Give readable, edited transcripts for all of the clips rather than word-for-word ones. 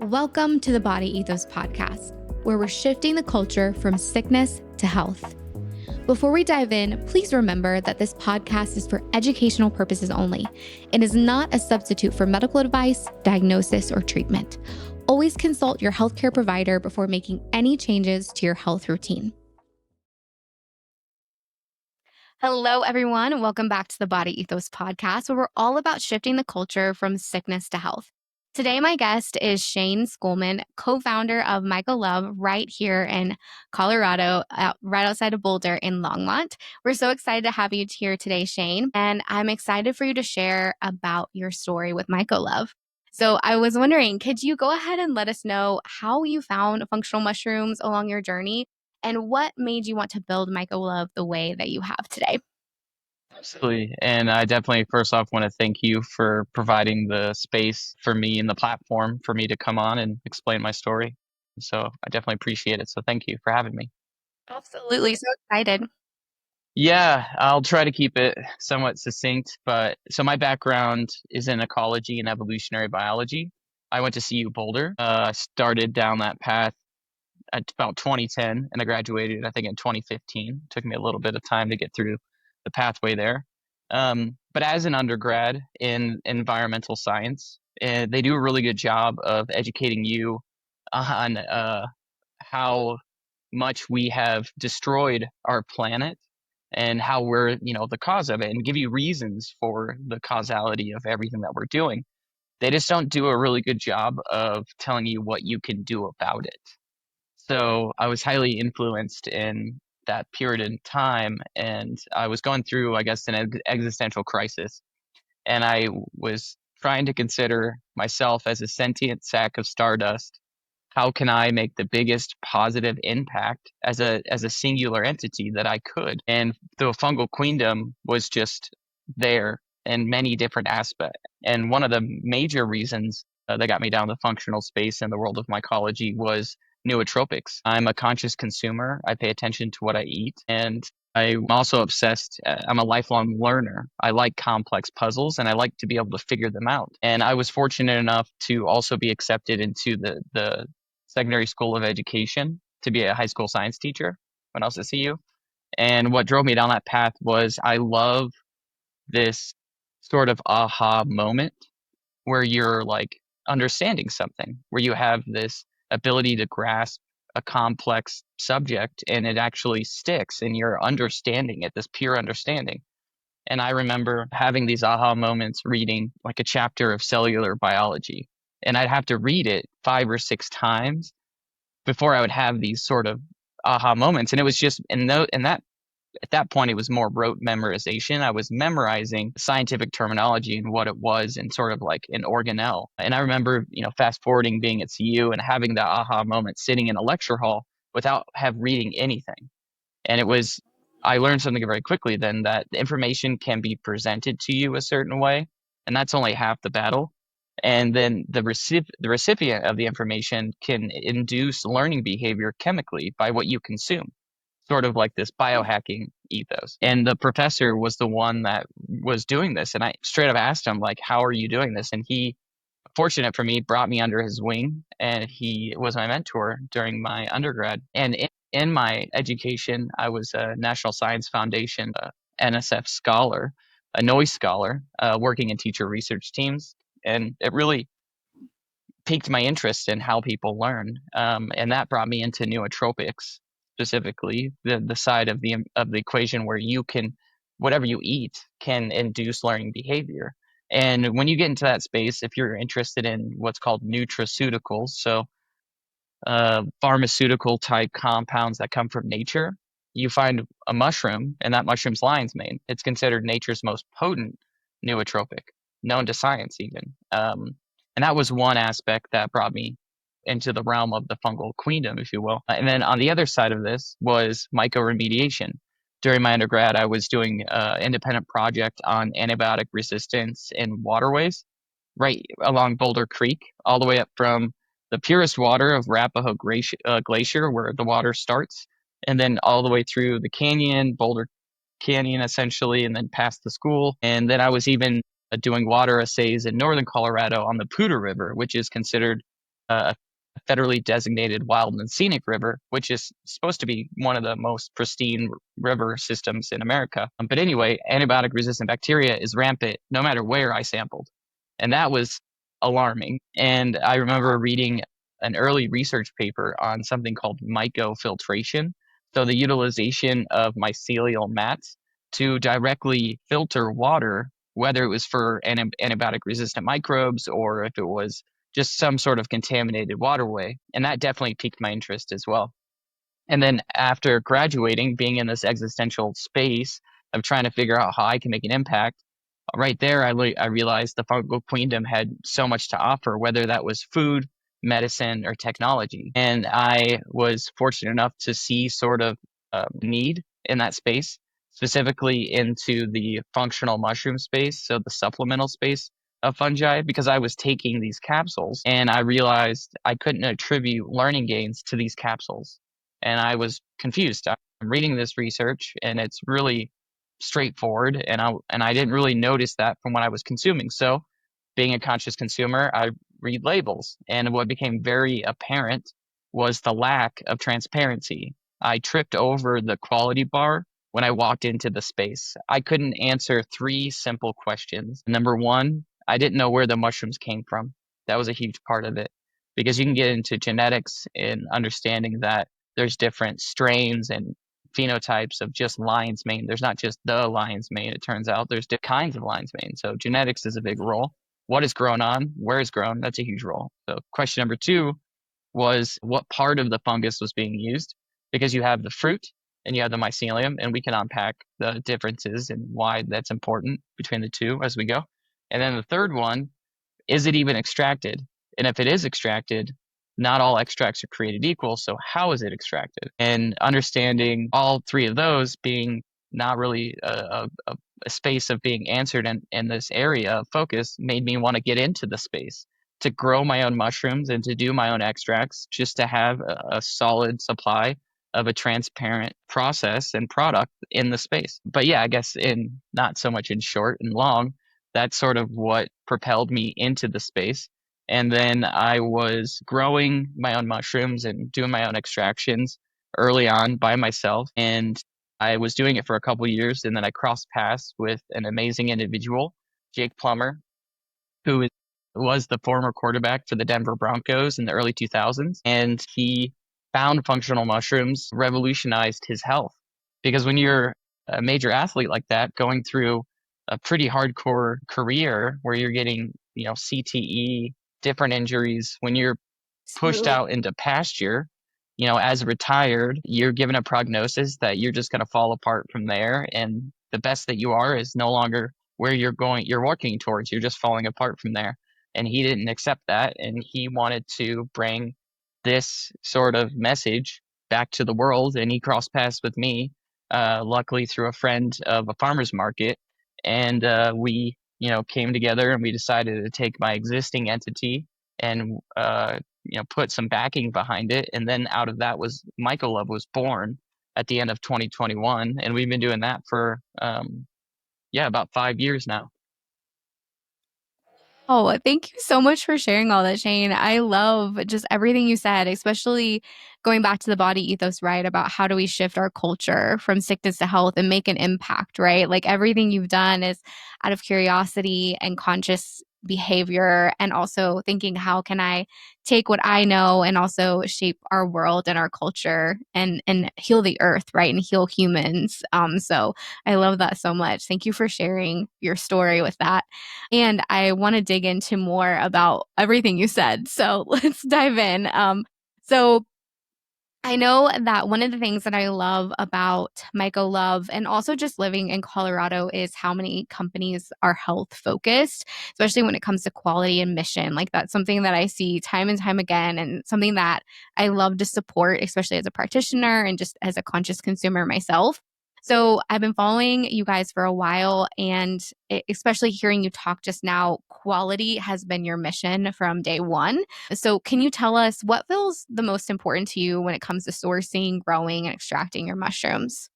Welcome to the Body Ethos Podcast, where we're shifting the culture from sickness to health. Before we dive in, please remember that this podcast is for educational purposes only and is not a substitute for medical advice, diagnosis, or treatment. Always consult your healthcare provider before making any changes to your health routine. Hello, everyone. Welcome back to the Body Ethos Podcast, where we're all about shifting the culture from sickness to health. Today, my guest is Shane Schoolman, co-founder of MycoLove right here in Colorado, right outside of Boulder in Longmont. We're so excited to have you here today, Shane, and I'm excited for you to share about your story with MycoLove. So I was wondering, could you go ahead and let us know how you found functional mushrooms along your journey and what made you want to build MycoLove the way that you have today? Absolutely. And I definitely, first off, want to thank you for providing the space for me and the platform for me to come on and explain my story. So I definitely appreciate it. So thank you for having me. Absolutely. So excited. Yeah, I'll try to keep it somewhat succinct. But so my background is in ecology and evolutionary biology. I went to CU Boulder. I started down that path at about 2010 and I graduated, I think, in 2015. Took me a little bit of time to get through the pathway there. But as an undergrad in environmental science, they do a really good job of educating you on how much we have destroyed our planet and how we're, the cause of it, and give you reasons for the causality of everything that we're doing. They just don't do a really good job of telling you what you can do about it. So I was highly influenced in that period in time, and I was going through, I guess, an existential crisis. And I was trying to consider myself as a sentient sack of stardust. How can I make the biggest positive impact as a singular entity that I could? And the fungal queendom was just there in many different aspects. And one of the major reasons that got me down the functional space in the world of mycology was nootropics. I'm a conscious consumer. I pay attention to what I eat, and I'm also obsessed. I'm a lifelong learner. I like complex puzzles and I like to be able to figure them out. And I was fortunate enough to also be accepted into the secondary school of education to be a high school science teacher when I was at CU. And what drove me down that path was I love this sort of aha moment where you're like understanding something, where you have this ability to grasp a complex subject and it actually sticks and you're understanding it, this pure understanding. And I remember having these aha moments reading like a chapter of cellular biology, and I'd have to read it 5 or 6 times before I would have these sort of aha moments. And it was just in that at that point, it was more rote memorization. I was memorizing scientific terminology and what it was and sort of like an organelle. And I remember, fast forwarding being at CU and having that aha moment sitting in a lecture hall without reading anything. And I learned something very quickly then, that the information can be presented to you a certain way, and that's only half the battle. And then the recipient of the information can induce learning behavior chemically by what you consume, sort of like this biohacking ethos. And the professor was the one that was doing this. And I straight up asked him, like, how are you doing this? And he, fortunate for me, brought me under his wing, and he was my mentor during my undergrad. And in my education, I was a National Science Foundation NSF scholar, a NOIS scholar, working in teacher research teams. And it really piqued my interest in how people learn. And that brought me into nootropics, specifically the side of the equation where you can, whatever you eat can induce learning behavior. And when you get into that space, if you're interested in what's called nutraceuticals, so pharmaceutical type compounds that come from nature, you find a mushroom, and that mushroom's lion's mane. It's considered nature's most potent nootropic, known to science even. And that was one aspect that brought me into the realm of the fungal queendom, if you will. And then on the other side of this was mycoremediation. During my undergrad, I was doing an independent project on antibiotic resistance in waterways right along Boulder Creek, all the way up from the purest water of Arapahoe Glacier, where the water starts, and then all the way through the canyon, Boulder Canyon, essentially, and then past the school. And then I was even doing water assays in northern Colorado on the Poudre River, which is considered a federally designated wild and scenic river, which is supposed to be one of the most pristine river systems in America. But anyway, antibiotic resistant bacteria is rampant no matter where I sampled. And that was alarming. And I remember reading an early research paper on something called mycofiltration. So the utilization of mycelial mats to directly filter water, whether it was for antibiotic resistant microbes or if it was just some sort of contaminated waterway. And that definitely piqued my interest as well. And then after graduating, being in this existential space of trying to figure out how I can make an impact, right there, I realized the fungal queendom had so much to offer, whether that was food, medicine, or technology. And I was fortunate enough to see sort of need in that space, specifically into the functional mushroom space, so the supplemental space of fungi, because I was taking these capsules and I realized I couldn't attribute learning gains to these capsules. And I was confused. I'm reading this research and it's really straightforward, and I didn't really notice that from what I was consuming. So, being a conscious consumer, I read labels, and what became very apparent was the lack of transparency. I tripped over the quality bar when I walked into the space. I couldn't answer three simple questions. Number one, I didn't know where the mushrooms came from. That was a huge part of it because you can get into genetics and understanding that there's different strains and phenotypes of just lion's mane. There's not just the lion's mane, it turns out. There's different kinds of lion's mane. So genetics is a big role. What is grown on? Where is grown? That's a huge role. So question number two was what part of the fungus was being used? Because you have the fruit and you have the mycelium, and we can unpack the differences and why that's important between the two as we go. And then the third one, is it even extracted? And if it is extracted, not all extracts are created equal. So how is it extracted? And understanding all three of those being not really a space of being answered in this area of focus made me want to get into the space to grow my own mushrooms and to do my own extracts just to have a solid supply of a transparent process and product in the space. But yeah, I guess in not so much in short and long, that's sort of what propelled me into the space. And then I was growing my own mushrooms and doing my own extractions early on by myself. And I was doing it for a couple years. And then I crossed paths with an amazing individual, Jake Plummer, who was the former quarterback for the Denver Broncos in the early 2000s. And he found functional mushrooms revolutionized his health. Because when you're a major athlete like that, going through a pretty hardcore career where you're getting, CTE, different injuries, when you're pushed Absolutely. out into pasture, as retired, you're given a prognosis that you're just going to fall apart from there. And the best that you are is no longer where you're working towards. You're just falling apart from there. And he didn't accept that. And he wanted to bring this sort of message back to the world. And he crossed paths with me, luckily through a friend of a farmer's market. And we, came together and we decided to take my existing entity and put some backing behind it. And then out of that was MycoLove was born at the end of 2021. And we've been doing that for, about 5 years now. Oh, thank you so much for sharing all that, Shane. I love just everything you said, especially going back to the body ethos, right? About how do we shift our culture from sickness to health and make an impact, right? Like everything you've done is out of curiosity and conscious behavior, and also thinking, how can I take what I know and also shape our world and our culture and heal the earth, right? And heal humans. So I love that so much. Thank you for sharing your story with that. And I want to dig into more about everything you said. So let's dive in. So I know that one of the things that I love about MycoLove and also just living in Colorado is how many companies are health focused, especially when it comes to quality and mission. Like that's something that I see time and time again, and something that I love to support, especially as a practitioner and just as a conscious consumer myself. So I've been following you guys for a while, and especially hearing you talk just now, quality has been your mission from day one. So, can you tell us what feels the most important to you when it comes to sourcing, growing, and extracting your mushrooms?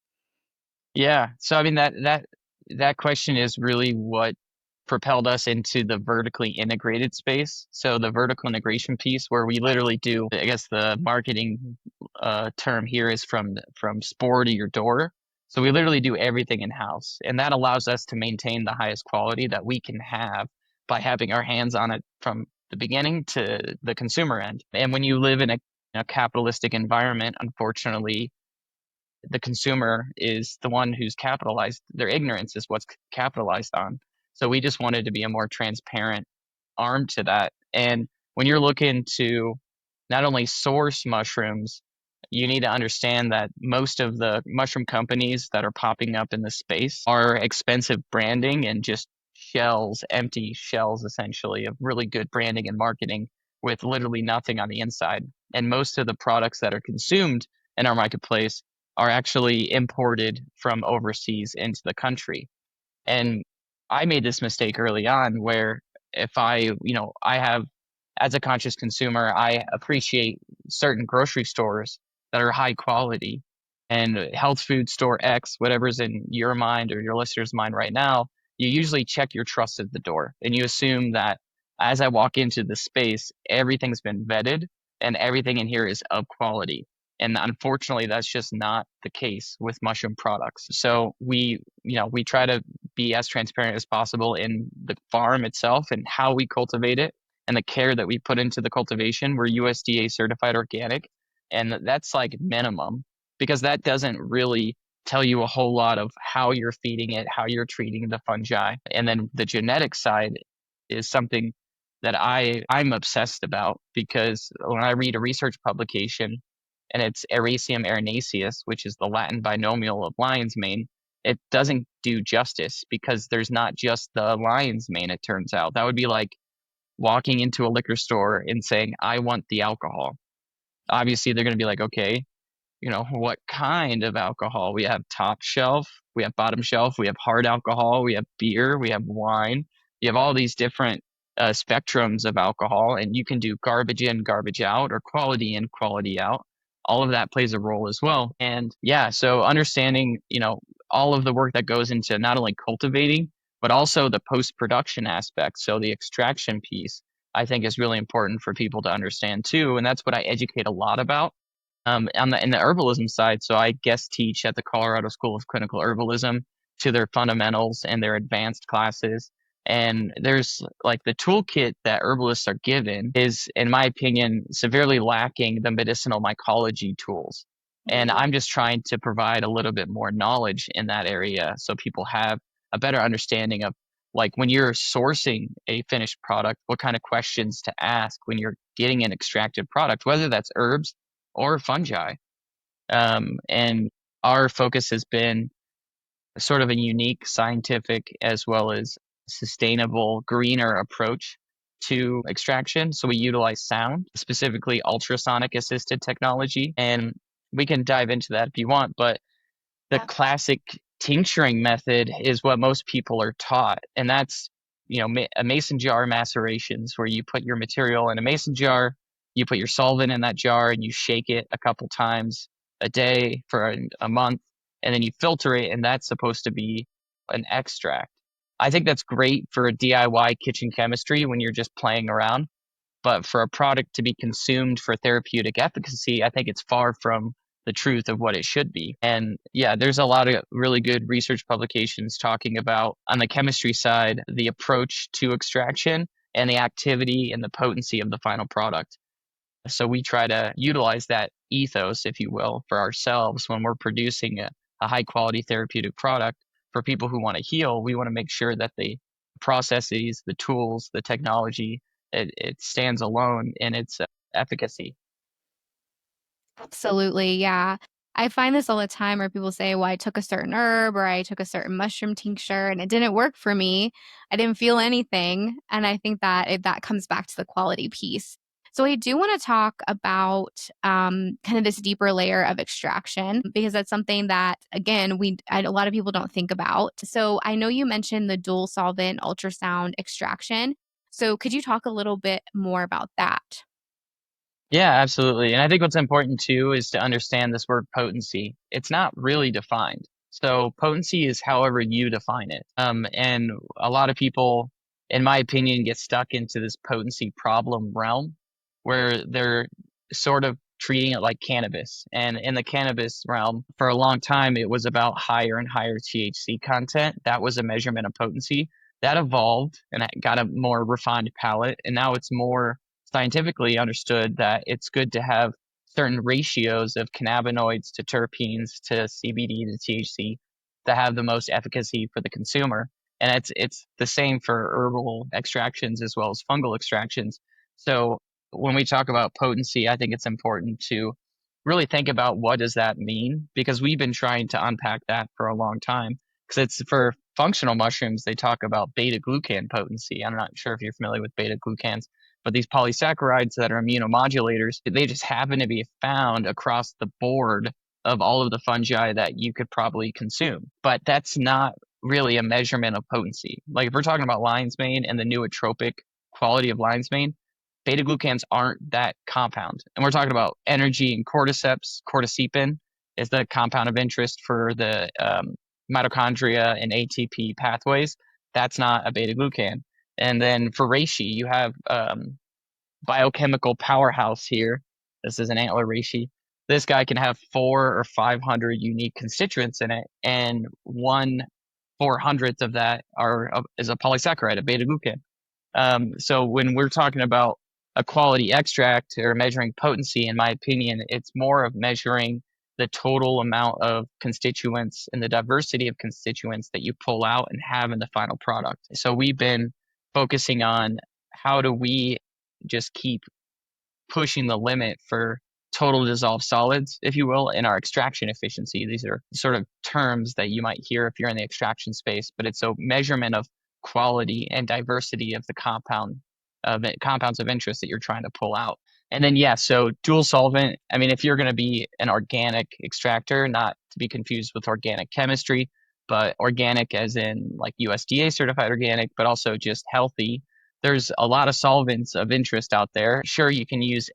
Yeah. So I mean that question is really what propelled us into the vertically integrated space. So the vertical integration piece where we literally do, I guess the marketing term here is from spore to your door. So we literally do everything in-house, and that allows us to maintain the highest quality that we can have by having our hands on it from the beginning to the consumer end. And when you live in a capitalistic environment, unfortunately, the consumer is the one who's capitalized. Their ignorance is what's capitalized on. So we just wanted to be a more transparent arm to that. And when you're looking to not only source mushrooms, you need to understand that most of the mushroom companies that are popping up in the space are expensive branding and just shells, empty shells essentially of really good branding and marketing with literally nothing on the inside. And most of the products that are consumed in our marketplace are actually imported from overseas into the country. And I made this mistake early on where if I have, as a conscious consumer, I appreciate certain grocery stores that are high quality and health food store X, whatever's in your mind or your listener's mind right now, you usually check your trust at the door and you assume that as I walk into the space, everything's been vetted and everything in here is of quality. And unfortunately, that's just not the case with mushroom products. So we try to be as transparent as possible in the farm itself and how we cultivate it and the care that we put into the cultivation. We're USDA certified organic, and that's like minimum because that doesn't really tell you a whole lot of how you're feeding it, how you're treating the fungi. And then the genetic side is something that I'm obsessed about because when I read a research publication and it's Erasium erinaceus, which is the Latin binomial of lion's mane, it doesn't do justice because there's not just the lion's mane, it turns out. That would be like walking into a liquor store and saying, I want the alcohol. Obviously, they're going to be like, okay, what kind of alcohol? We have top shelf, we have bottom shelf, we have hard alcohol, we have beer, we have wine. You have all these different spectrums of alcohol, and you can do garbage in, garbage out, or quality in, quality out. All of that plays a role as well. And yeah, so understanding, all of the work that goes into not only cultivating, but also the post-production aspect. So the extraction piece, I think is really important for people to understand too. And that's what I educate a lot about in the herbalism side. So I guest teach at the Colorado School of Clinical Herbalism to their fundamentals and their advanced classes. And there's like the toolkit that herbalists are given is, in my opinion, severely lacking the medicinal mycology tools. And I'm just trying to provide a little bit more knowledge in that area so people have a better understanding of like when you're sourcing a finished product, what kind of questions to ask when you're getting an extracted product, whether that's herbs or fungi. And our focus has been sort of a unique scientific as well as sustainable, greener approach to extraction. So we utilize sound, specifically ultrasonic assisted technology. And we can dive into that if you want, but the classic tincturing method is what most people are taught. And that's, a mason jar macerations where you put your material in a mason jar, you put your solvent in that jar and you shake it a couple times a day for a month, and then you filter it, and that's supposed to be an extract. I think that's great for a DIY kitchen chemistry when you're just playing around. But for a product to be consumed for therapeutic efficacy, I think it's far from the truth of what it should be. And yeah, there's a lot of really good research publications talking about, on the chemistry side, the approach to extraction and the activity and the potency of the final product. So we try to utilize that ethos, if you will, for ourselves when we're producing a high quality therapeutic product for people who want to heal. We want to make sure that the processes, the tools, the technology, it stands alone in its efficacy. Absolutely. Yeah. I find this all the time where people say, well, I took a certain herb or I took a certain mushroom tincture and it didn't work for me. I didn't feel anything. And I think that that comes back to the quality piece. So I do want to talk about kind of this deeper layer of extraction because that's something that, again, a lot of people don't think about. So I know you mentioned the dual solvent ultrasound extraction. So could you talk a little bit more about that? Yeah, absolutely. And I think what's important too is to understand this word potency. It's not really defined. So potency is however you define it. And a lot of people in my opinion, get stuck into this potency problem realm where they're sort of treating it like cannabis. And in the cannabis realm, for a long time, it was about higher and higher THC content. That was a measurement of potency. That evolved and it got a more refined palate. And now it's more scientifically understood that it's good to have certain ratios of cannabinoids to terpenes to CBD to THC to have the most efficacy for the consumer. And it's the same for herbal extractions as well as fungal extractions. So when we talk about potency, I think it's important to really think about what does that mean, because we've been trying to unpack that for a long time. Because it's for functional mushrooms, they talk about beta glucan potency. I'm not sure if you're familiar with beta glucans, but these polysaccharides that are immunomodulators, they just happen to be found across the board of all of the fungi that you could probably consume. But that's not really a measurement of potency. Like if we're talking about lion's mane and the nootropic quality of lion's mane, beta glucans aren't that compound. And we're talking about energy and cordyceps. Cordycepin is the compound of interest for the mitochondria and ATP pathways. That's not a beta glucan. And then for reishi, you have biochemical powerhouse here. This is an antler reishi. This guy can have 400 or 500 unique constituents in it, and 1/400th of that is a polysaccharide, a beta glucan. So when we're talking about a quality extract or measuring potency, in my opinion, it's more of measuring the total amount of constituents and the diversity of constituents that you pull out and have in the final product. So we've been focusing on how do we just keep pushing the limit for total dissolved solids, if you will, in our extraction efficiency. These are sort of terms that you might hear if you're in the extraction space, but it's a measurement of quality and diversity of the compounds of interest that you're trying to pull out. And then, yeah, so dual solvent. I mean, if you're going to be an organic extractor, not to be confused with organic chemistry, but organic as in like USDA certified organic, but also just healthy. There's a lot of solvents of interest out there. Sure, you can use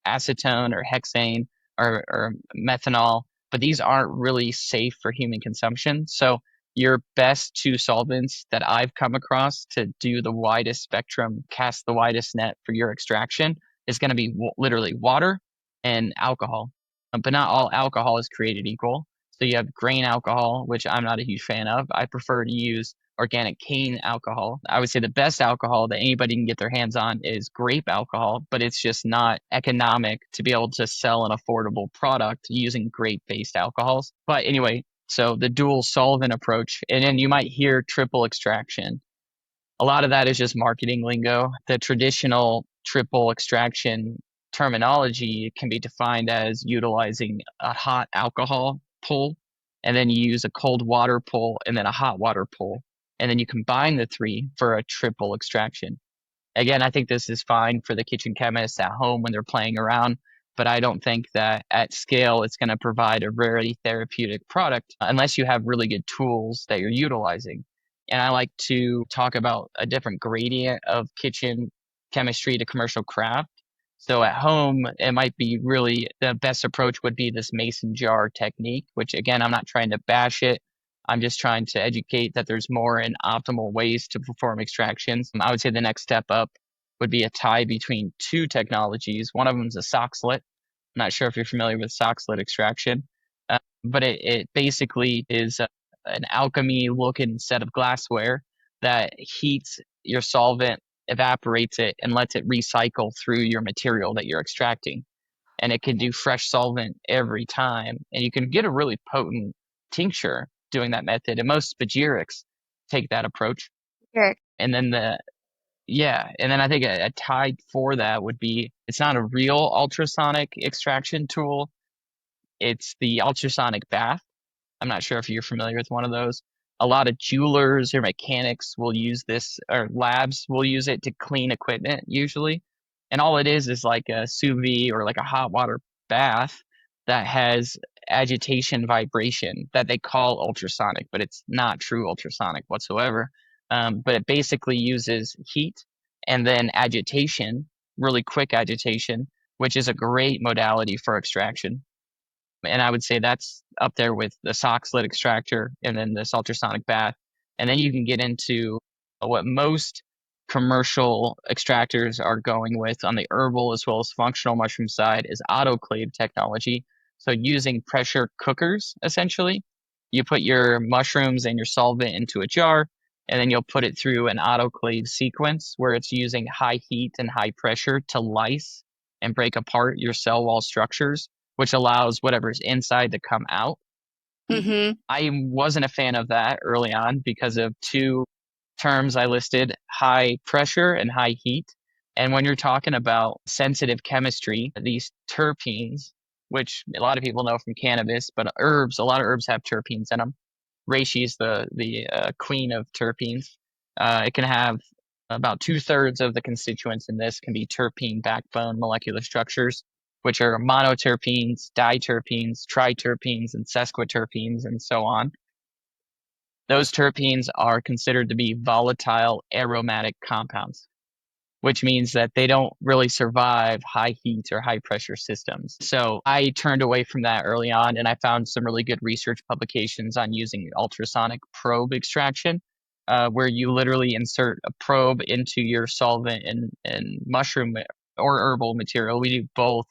acetone or hexane or methanol, but these aren't really safe for human consumption. So your best two solvents that I've come across to do the widest spectrum, cast the widest net for your extraction is going to be literally water and alcohol. But not all alcohol is created equal. So you have grain alcohol, which I'm not a huge fan of. I prefer to use organic cane alcohol. I would say the best alcohol that anybody can get their hands on is grape alcohol, but it's just not economic to be able to sell an affordable product using grape-based alcohols. But anyway, so the dual solvent approach, and then you might hear triple extraction. A lot of that is just marketing lingo. The traditional triple extraction terminology can be defined as utilizing a hot alcohol pull, and then you use a cold water pull, and then a hot water pull. And then you combine the three for a triple extraction. Again, I think this is fine for the kitchen chemists at home when they're playing around, but I don't think that at scale it's going to provide a very therapeutic product unless you have really good tools that you're utilizing. And I like to talk about a different gradient of kitchen chemistry to commercial craft. So at home, it might be really the best approach would be this mason jar technique, which again, I'm not trying to bash it. I'm just trying to educate that there's more and optimal ways to perform extractions. I would say the next step up would be a tie between two technologies. One of them is a sock slit. I'm not sure if you're familiar with sock slit extraction, but it basically is an alchemy looking set of glassware that heats your solvent, evaporates it, and lets it recycle through your material that you're extracting. And it can do fresh solvent every time. And you can get a really potent tincture doing that method. And most spagyrics take that approach. Sure. And then and then I think a tie for that would be it's not a real ultrasonic extraction tool. It's the ultrasonic bath. I'm not sure if you're familiar with one of those. A lot of jewelers or mechanics will use this, or labs will use it to clean equipment usually. And all it is like a sous vide or like a hot water bath that has agitation vibration that they call ultrasonic, but it's not true ultrasonic whatsoever. But it basically uses heat and then agitation, really quick agitation, which is a great modality for extraction. And I would say that's up there with the sock slit extractor and then this ultrasonic bath. And then you can get into what most commercial extractors are going with on the herbal as well as functional mushroom side is autoclave technology. So using pressure cookers, essentially, you put your mushrooms and your solvent into a jar, and then you'll put it through an autoclave sequence where it's using high heat and high pressure to lyse and break apart your cell wall structures, which allows whatever's inside to come out. Mm-hmm. I wasn't a fan of that early on because of two terms I listed, high pressure and high heat. And when you're talking about sensitive chemistry, these terpenes, which a lot of people know from cannabis, but herbs, a lot of herbs have terpenes in them. Reishi is the queen of terpenes. It can have about 2/3 of the constituents in this can be terpene backbone molecular structures, which are monoterpenes, diterpenes, triterpenes, and sesquiterpenes, and so on. Those terpenes are considered to be volatile aromatic compounds, which means that they don't really survive high heat or high pressure systems. So I turned away from that early on, and I found some really good research publications on using ultrasonic probe extraction, where you literally insert a probe into your solvent and mushroom or herbal material. We do both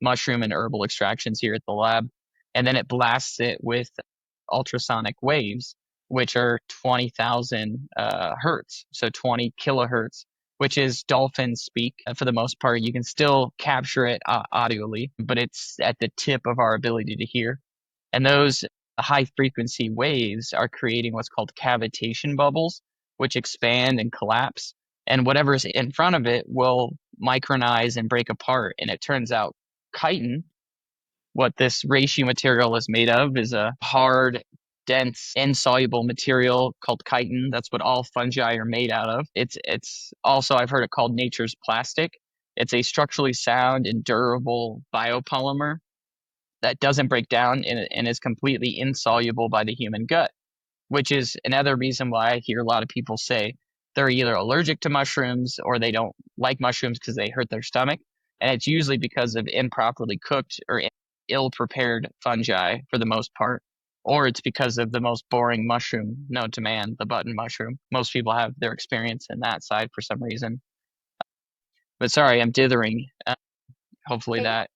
mushroom and herbal extractions here at the lab, and then it blasts it with ultrasonic waves, which are 20,000 hertz, so 20 kilohertz, which is dolphin speak for the most part. You can still capture it audioly, but it's at the tip of our ability to hear. And those high frequency waves are creating what's called cavitation bubbles, which expand and collapse. And whatever's in front of it will micronize and break apart. And it turns out chitin, what this reishi material is made of, is a hard, dense, insoluble material called chitin. That's what all fungi are made out of. It's also, I've heard it called nature's plastic. It's a structurally sound and durable biopolymer that doesn't break down and is completely insoluble by the human gut, which is another reason why I hear a lot of people say they're either allergic to mushrooms or they don't like mushrooms because they hurt their stomach. And it's usually because of improperly cooked or ill prepared fungi for the most part, or it's because of the most boring mushroom known to man, the button mushroom. Most people have their experience in that side for some reason. But sorry, I'm dithering. Hopefully that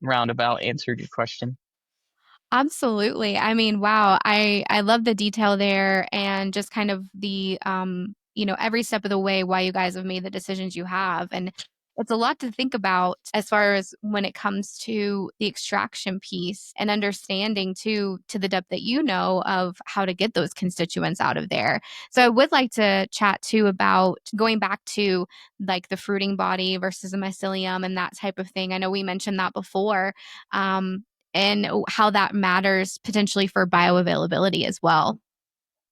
roundabout answered your question. Absolutely. I mean, wow, I love the detail there and just kind of the every step of the way why you guys have made the decisions you have. And it's a lot to think about as far as when it comes to the extraction piece and understanding to the depth that you know of how to get those constituents out of there. So I would like to chat too about going back to like the fruiting body versus the mycelium and that type of thing. I know we mentioned that before. And how that matters potentially for bioavailability as well.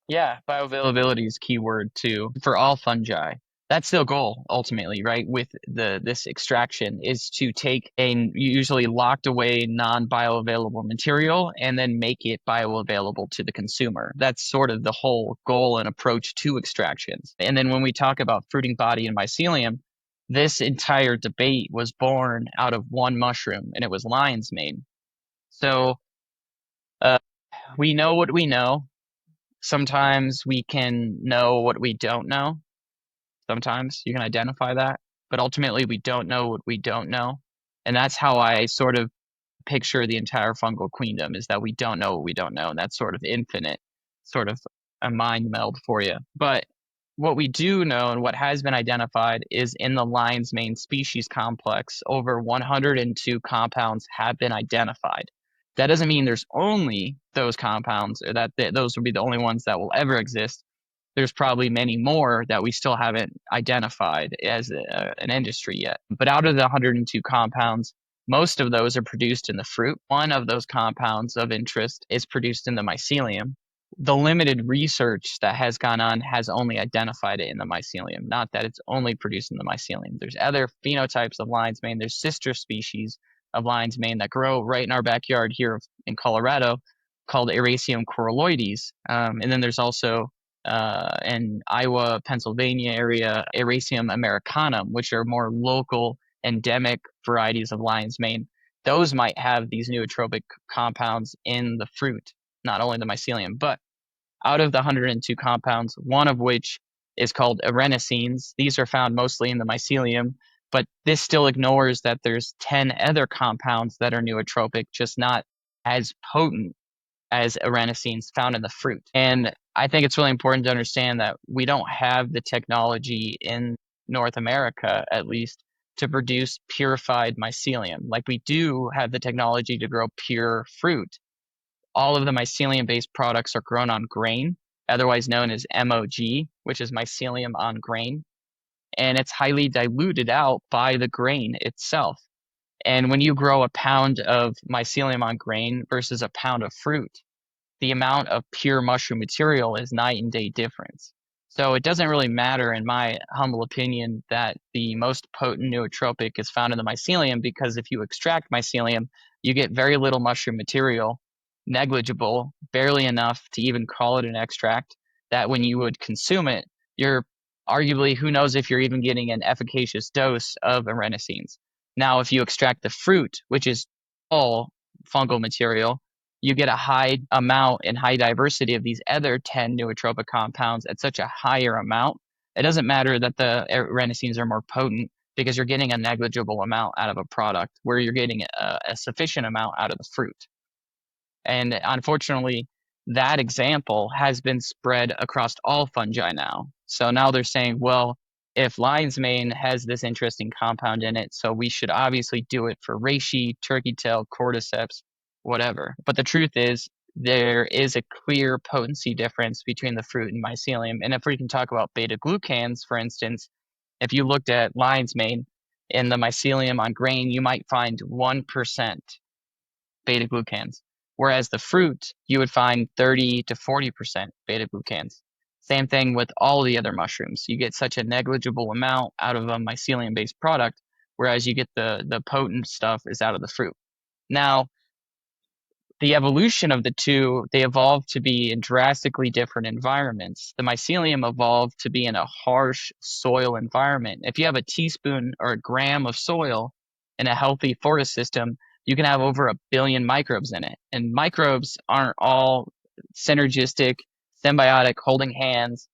Yeah, bioavailability is key word too for all fungi. That's the goal ultimately, right? With this extraction is to take a usually locked away non-bioavailable material and then make it bioavailable to the consumer. That's sort of the whole goal and approach to extractions. And then when we talk about fruiting body and mycelium, this entire debate was born out of one mushroom, and it was lion's mane. So uh, we know what we know. Sometimes we can know what we don't know. Sometimes you can identify that, but ultimately we don't know what we don't know. And that's how I sort of picture the entire fungal queendom, is that we don't know what we don't know. And that's sort of infinite, sort of a mind meld for you. But what we do know and what has been identified is in the lion's mane species complex, over 102 compounds have been identified. That doesn't mean there's only those compounds or that those will be the only ones that will ever exist. There's probably many more that we still haven't identified as an industry yet. But out of the 102 compounds, most of those are produced in the fruit. One of those compounds of interest is produced in the mycelium. The limited research that has gone on has only identified it in the mycelium, not that it's only produced in the mycelium. There's other phenotypes of lion's mane. There's sister species of lion's mane that grow right in our backyard here in Colorado called Eraseum coralloides. And then there's also in Iowa, Pennsylvania area, Eraseum americanum, which are more local endemic varieties of lion's mane. Those might have these nootropic compounds in the fruit, not only the mycelium. But out of the 102 compounds, one of which is called arenosines. These are found mostly in the mycelium, but this still ignores that there's 10 other compounds that are nootropic, just not as potent as arenosines found in the fruit. And I think it's really important to understand that we don't have the technology in North America, at least, to produce purified mycelium. Like we do have the technology to grow pure fruit. All of the mycelium-based products are grown on grain, otherwise known as MOG, which is mycelium on grain, and it's highly diluted out by the grain itself. And when you grow a pound of mycelium on grain versus a pound of fruit, the amount of pure mushroom material is night and day difference. So it doesn't really matter, in my humble opinion, that the most potent nootropic is found in the mycelium, because if you extract mycelium, you get very little mushroom material, negligible, barely enough to even call it an extract, that when you would consume it, you're arguably, who knows if you're even getting an efficacious dose of arenosines. Now, if you extract the fruit, which is all fungal material, you get a high amount and high diversity of these other 10 nootropic compounds at such a higher amount. It doesn't matter that the arenosines are more potent, because you're getting a negligible amount out of a product where you're getting a sufficient amount out of the fruit. And unfortunately, that example has been spread across all fungi now. So now they're saying, well, if lion's mane has this interesting compound in it, so we should obviously do it for reishi, turkey tail, cordyceps, whatever. But the truth is, there is a clear potency difference between the fruit and mycelium. And if we can talk about beta glucans, for instance, if you looked at lion's mane in the mycelium on grain, you might find 1% beta glucans. Whereas the fruit, you would find 30 to 40% beta glucans. Same thing with all the other mushrooms. You get such a negligible amount out of a mycelium-based product, whereas you get the potent stuff is out of the fruit. Now, the evolution of the two, they evolved to be in drastically different environments. The mycelium evolved to be in a harsh soil environment. If you have a teaspoon or a gram of soil in a healthy forest system, you can have over 1 billion microbes in it. And microbes aren't all synergistic, symbiotic, holding hands.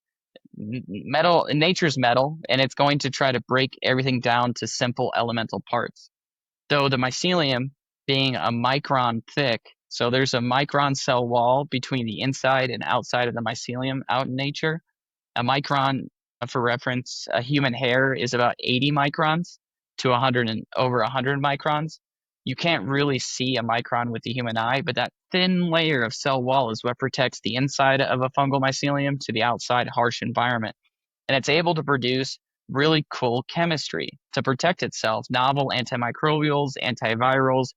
Metal, nature's metal, and it's going to try to break everything down to simple elemental parts. Though the mycelium being a micron thick, so there's a micron cell wall between the inside and outside of the mycelium out in nature. A micron, for reference, a human hair is about 80 microns to 100 and over 100 microns. You can't really see a micron with the human eye, but that thin layer of cell wall is what protects the inside of a fungal mycelium to the outside harsh environment. And it's able to produce really cool chemistry to protect itself, novel antimicrobials, antivirals,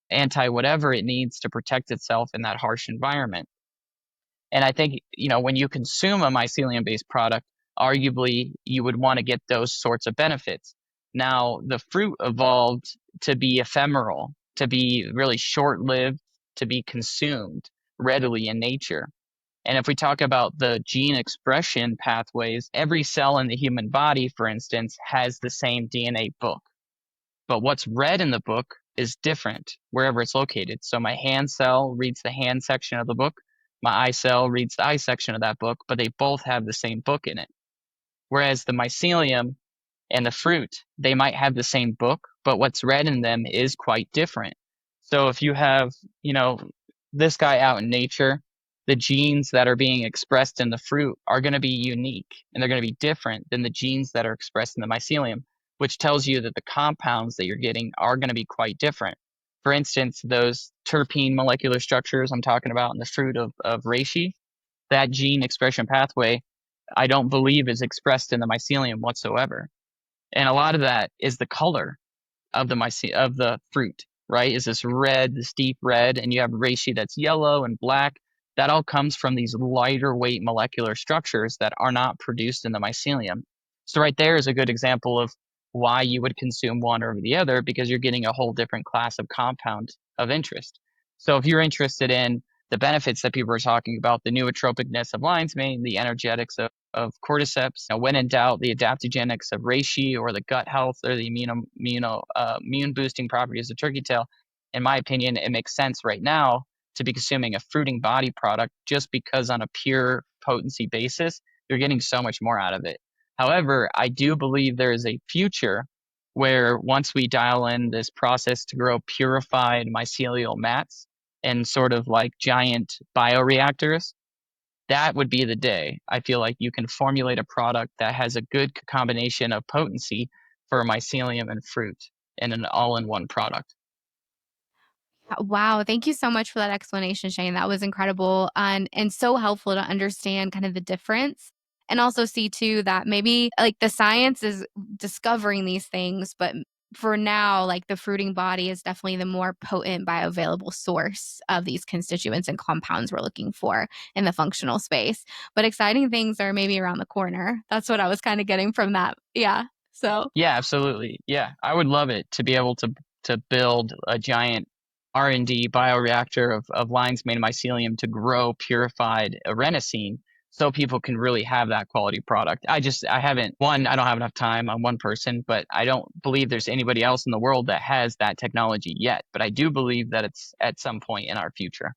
anti-whatever it needs to protect itself in that harsh environment. And I think, when you consume a mycelium-based product, arguably you would want to get those sorts of benefits. Now, the fruit evolved to be ephemeral, to be really short-lived, to be consumed readily in nature. And if we talk about the gene expression pathways, every cell in the human body, for instance, has the same DNA book. But what's read in the book is different wherever it's located. So my hand cell reads the hand section of the book. My eye cell reads the eye section of that book, but they both have the same book in it. Whereas the mycelium and the fruit, they might have the same book, but what's read in them is quite different. So if you have, this guy out in nature, the genes that are being expressed in the fruit are going to be unique, and they're going to be different than the genes that are expressed in the mycelium, which tells you that the compounds that you're getting are going to be quite different. For instance, those terpene molecular structures I'm talking about in the fruit of reishi, that gene expression pathway, I don't believe is expressed in the mycelium whatsoever. And a lot of that is the color of the fruit, right? Is this red, this deep red, and you have reishi that's yellow and black. That all comes from these lighter weight molecular structures that are not produced in the mycelium. So right there is a good example of why you would consume one over the other, because you're getting a whole different class of compound of interest. So if you're interested in the benefits that people are talking about, the neurotropicness of lion's mane, the energetics of cordyceps, when in doubt, the adaptogenics of reishi, or the gut health, or the immune boosting properties of turkey tail, in my opinion, it makes sense right now to be consuming a fruiting body product, just because on a pure potency basis, You're getting so much more out of it. However, I do believe there is a future where once we dial in this process to grow purified mycelial mats and sort of like giant bioreactors, that would be the day. I feel like you can formulate a product that has a good combination of potency for mycelium and fruit in an all-in-one product. Wow, thank you so much for that explanation, Shane. That was incredible and so helpful to understand kind of the difference and also see too that maybe like the science is discovering these things, but for now, like the fruiting body is definitely the more potent bioavailable source of these constituents and compounds we're looking for in the functional space. But exciting things are maybe around the corner. That's what I was kind of getting from that. Yeah. So Yeah, absolutely. Yeah, I would love it to be able to build a giant R&D bioreactor of lion's mane mycelium to grow purified adenosine so people can really have that quality product. I haven't, one, I don't have enough time. I'm one person, but I don't believe there's anybody else in the world that has that technology yet. But I do believe that it's at some point in our future.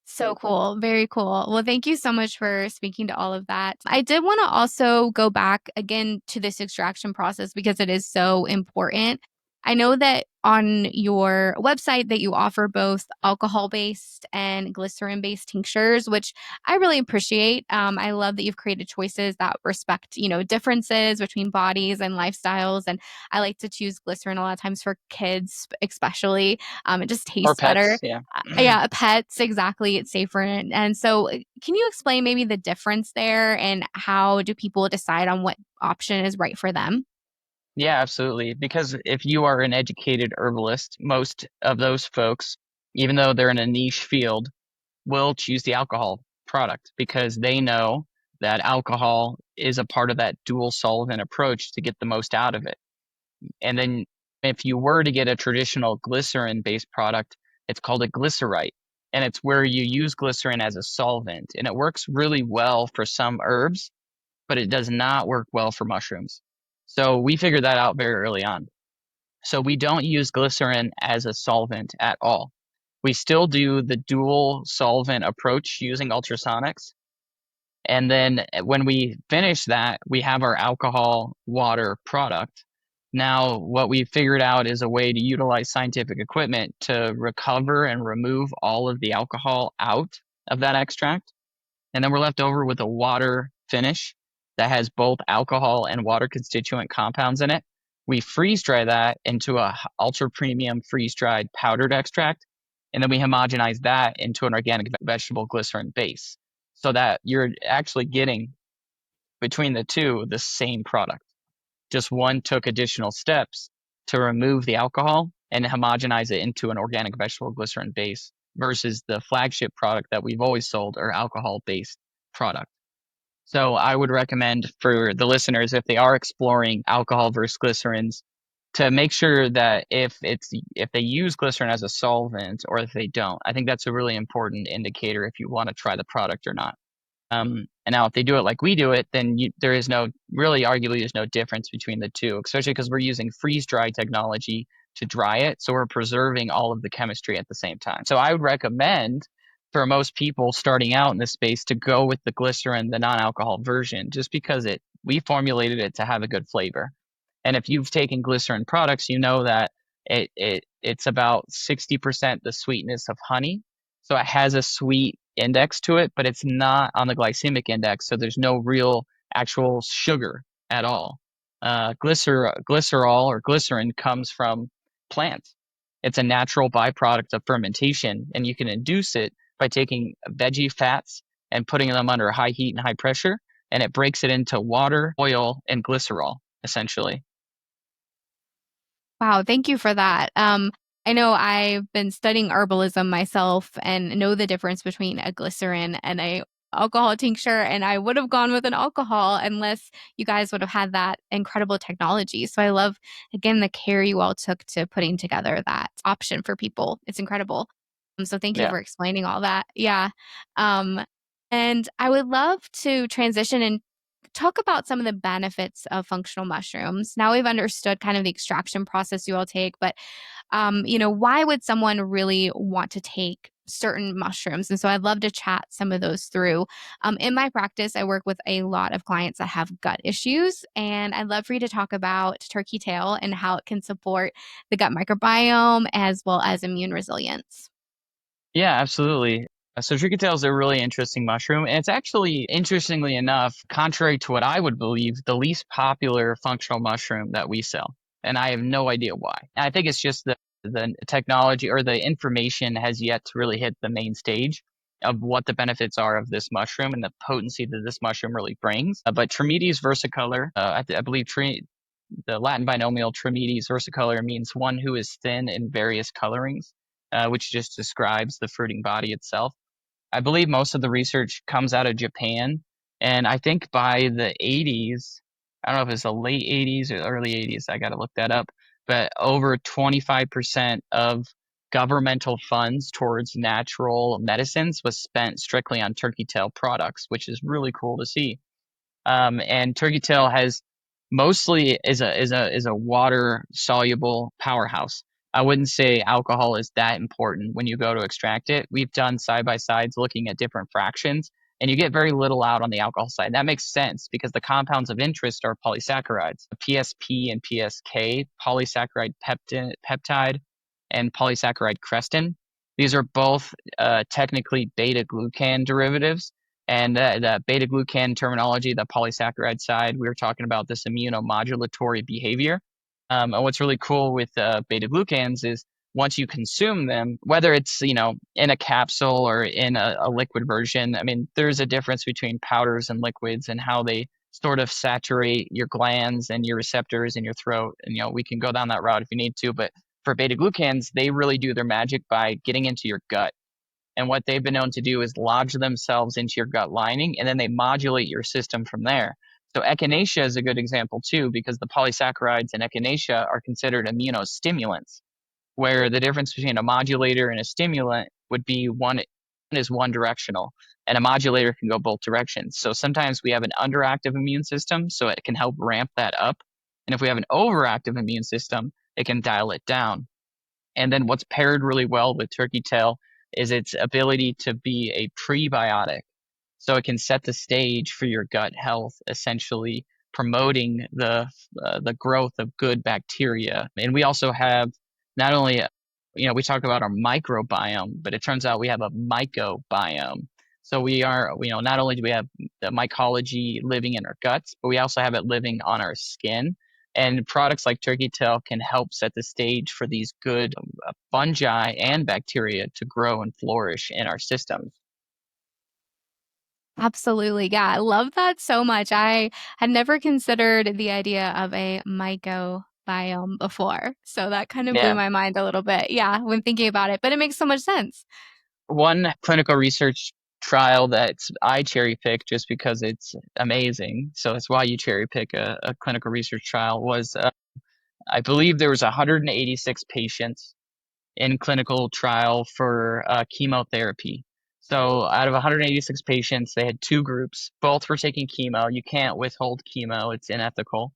so cool. Very cool. Well, thank you so much for speaking to all of that. I did want to also go back again to this extraction process because it is so important. I know that on your website that you offer both alcohol-based and glycerin-based tinctures, which I really appreciate. I love that you've created choices that respect, differences between bodies and lifestyles. And I like to choose glycerin a lot of times for kids, especially. It just Or tastes better. pets, yeah. Yeah, pets, exactly. It's safer. And so, can you explain maybe the difference there and how do people decide on what option is right for them? Yeah, absolutely. Because if you are an educated herbalist, most of those folks, even though they're in a niche field, will choose the alcohol product because they know that alcohol is a part of that dual solvent approach to get the most out of it. And then if you were to get a traditional glycerin based product, it's called a glycerite. And it's where you use glycerin as a solvent. And it works really well for some herbs, but it does not work well for mushrooms. So we figured that out very early on. So we don't use glycerin as a solvent at all. We still do the dual solvent approach using ultrasonics. And then when we finish that, we have our alcohol water product. Now, what we figured out is a way to utilize scientific equipment to recover and remove all of the alcohol out of that extract. And then we're left over with a water finish that has both alcohol and water constituent compounds in it. We freeze dry that into a ultra premium freeze dried powdered extract, and then we homogenize that into an organic vegetable glycerin base so that you're actually getting between the two the same product. Just one took additional steps to remove the alcohol and homogenize it into an organic vegetable glycerin base versus the flagship product that we've always sold, or alcohol based product. So I would recommend for the listeners, if they are exploring alcohol versus glycerins, to make sure that if they use glycerin as a solvent or if they don't. I think that's a really important indicator if you want to try the product or not. And now if they do it like we do it, then there is no, really arguably there's no difference between the two, especially because we're using freeze dry technology to dry it. So we're preserving all of the chemistry at the same time. So I would recommend for most people starting out in this space to go with the glycerin, the non-alcohol version, just because we formulated it to have a good flavor. And if you've taken glycerin products, you know that it's about 60% the sweetness of honey. So it has a sweet index to it, but it's not on the glycemic index. So there's no real actual sugar at all. Glycerol or glycerin comes from plants. It's a natural byproduct of fermentation, and you can induce it by taking veggie fats and putting them under high heat and high pressure, and it breaks it into water, oil, and glycerol, essentially. Wow, thank you for that. I know I've been studying herbalism myself and know the difference between a glycerin and a alcohol tincture, and I would have gone with an alcohol unless you guys would have had that incredible technology. So I love again the care you all took to putting together that option for people. It's incredible. So thank you Yeah. for explaining all that. Yeah. Um, and I would love to transition and talk about some of the benefits of functional mushrooms. Now we've understood kind of the extraction process you all take, but Why would someone really want to take certain mushrooms? And so I'd love to chat some of those through. In my practice, I work with a lot of clients that have gut issues, and I'd love for you to talk about turkey tail and how it can support the gut microbiome as well as immune resilience. Yeah, absolutely. So turkey tail is a really interesting mushroom, and it's actually, interestingly enough, contrary to what I would believe, the least popular functional mushroom that we sell. And I have no idea why. I think it's just the technology or the information has yet to really hit the main stage of what the benefits are of this mushroom and the potency that this mushroom really brings. But Trametes versicolor, I believe the Latin binomial Trametes versicolor means one who is thin in various colorings, which just describes the fruiting body itself. I believe most of the research comes out of Japan, and I think by the 80s, I don't know if it's the late 80s or early 80s, I got to look that up, but over 25% of governmental funds towards natural medicines was spent strictly on turkey tail products, which is really cool to see. And turkey tail has mostly is a water soluble powerhouse. I wouldn't say alcohol is that important when you go to extract it. We've done side by sides looking at different fractions, and you get very little out on the alcohol side. That makes sense because the compounds of interest are polysaccharides, PSP and PSK, polysaccharide peptide, and polysaccharide crestin. These are both technically beta glucan derivatives, and the beta glucan terminology, the polysaccharide side, we were talking about this immunomodulatory behavior. And what's really cool with beta glucans is once you consume them, whether it's in a capsule or in a liquid version, I mean, there's a difference between powders and liquids and how they sort of saturate your glands and your receptors in your throat. And we can go down that route if you need to, but for beta glucans, they really do their magic by getting into your gut. And what they've been known to do is lodge themselves into your gut lining, and then they modulate your system from there. So echinacea is a good example too, because the polysaccharides in echinacea are considered immunostimulants, where the difference between a modulator and a stimulant would be one is one directional, and a modulator can go both directions. So sometimes we have an underactive immune system, so it can help ramp that up. And if we have an overactive immune system, it can dial it down. And then what's paired really well with turkey tail is its ability to be a prebiotic. So it can set the stage for your gut health, essentially promoting the growth of good bacteria. And we also have not only, we talk about our microbiome, but it turns out we have a mycobiome. So not only do we have the mycology living in our guts, but we also have it living on our skin. And products like turkey tail can help set the stage for these good fungi and bacteria to grow and flourish in our systems. Absolutely. Yeah, I love that so much. I had never considered the idea of a mycobiome before. So that kind of blew Yeah. my mind a little bit. Yeah, when thinking about it, but it makes so much sense. One clinical research trial that I cherry pick just because it's amazing. So that's why you cherry pick a clinical research trial was, I believe there was 186 patients in clinical trial for chemotherapy. So out of 186 patients, they had two groups. Both were taking chemo. You can't withhold chemo. It's unethical.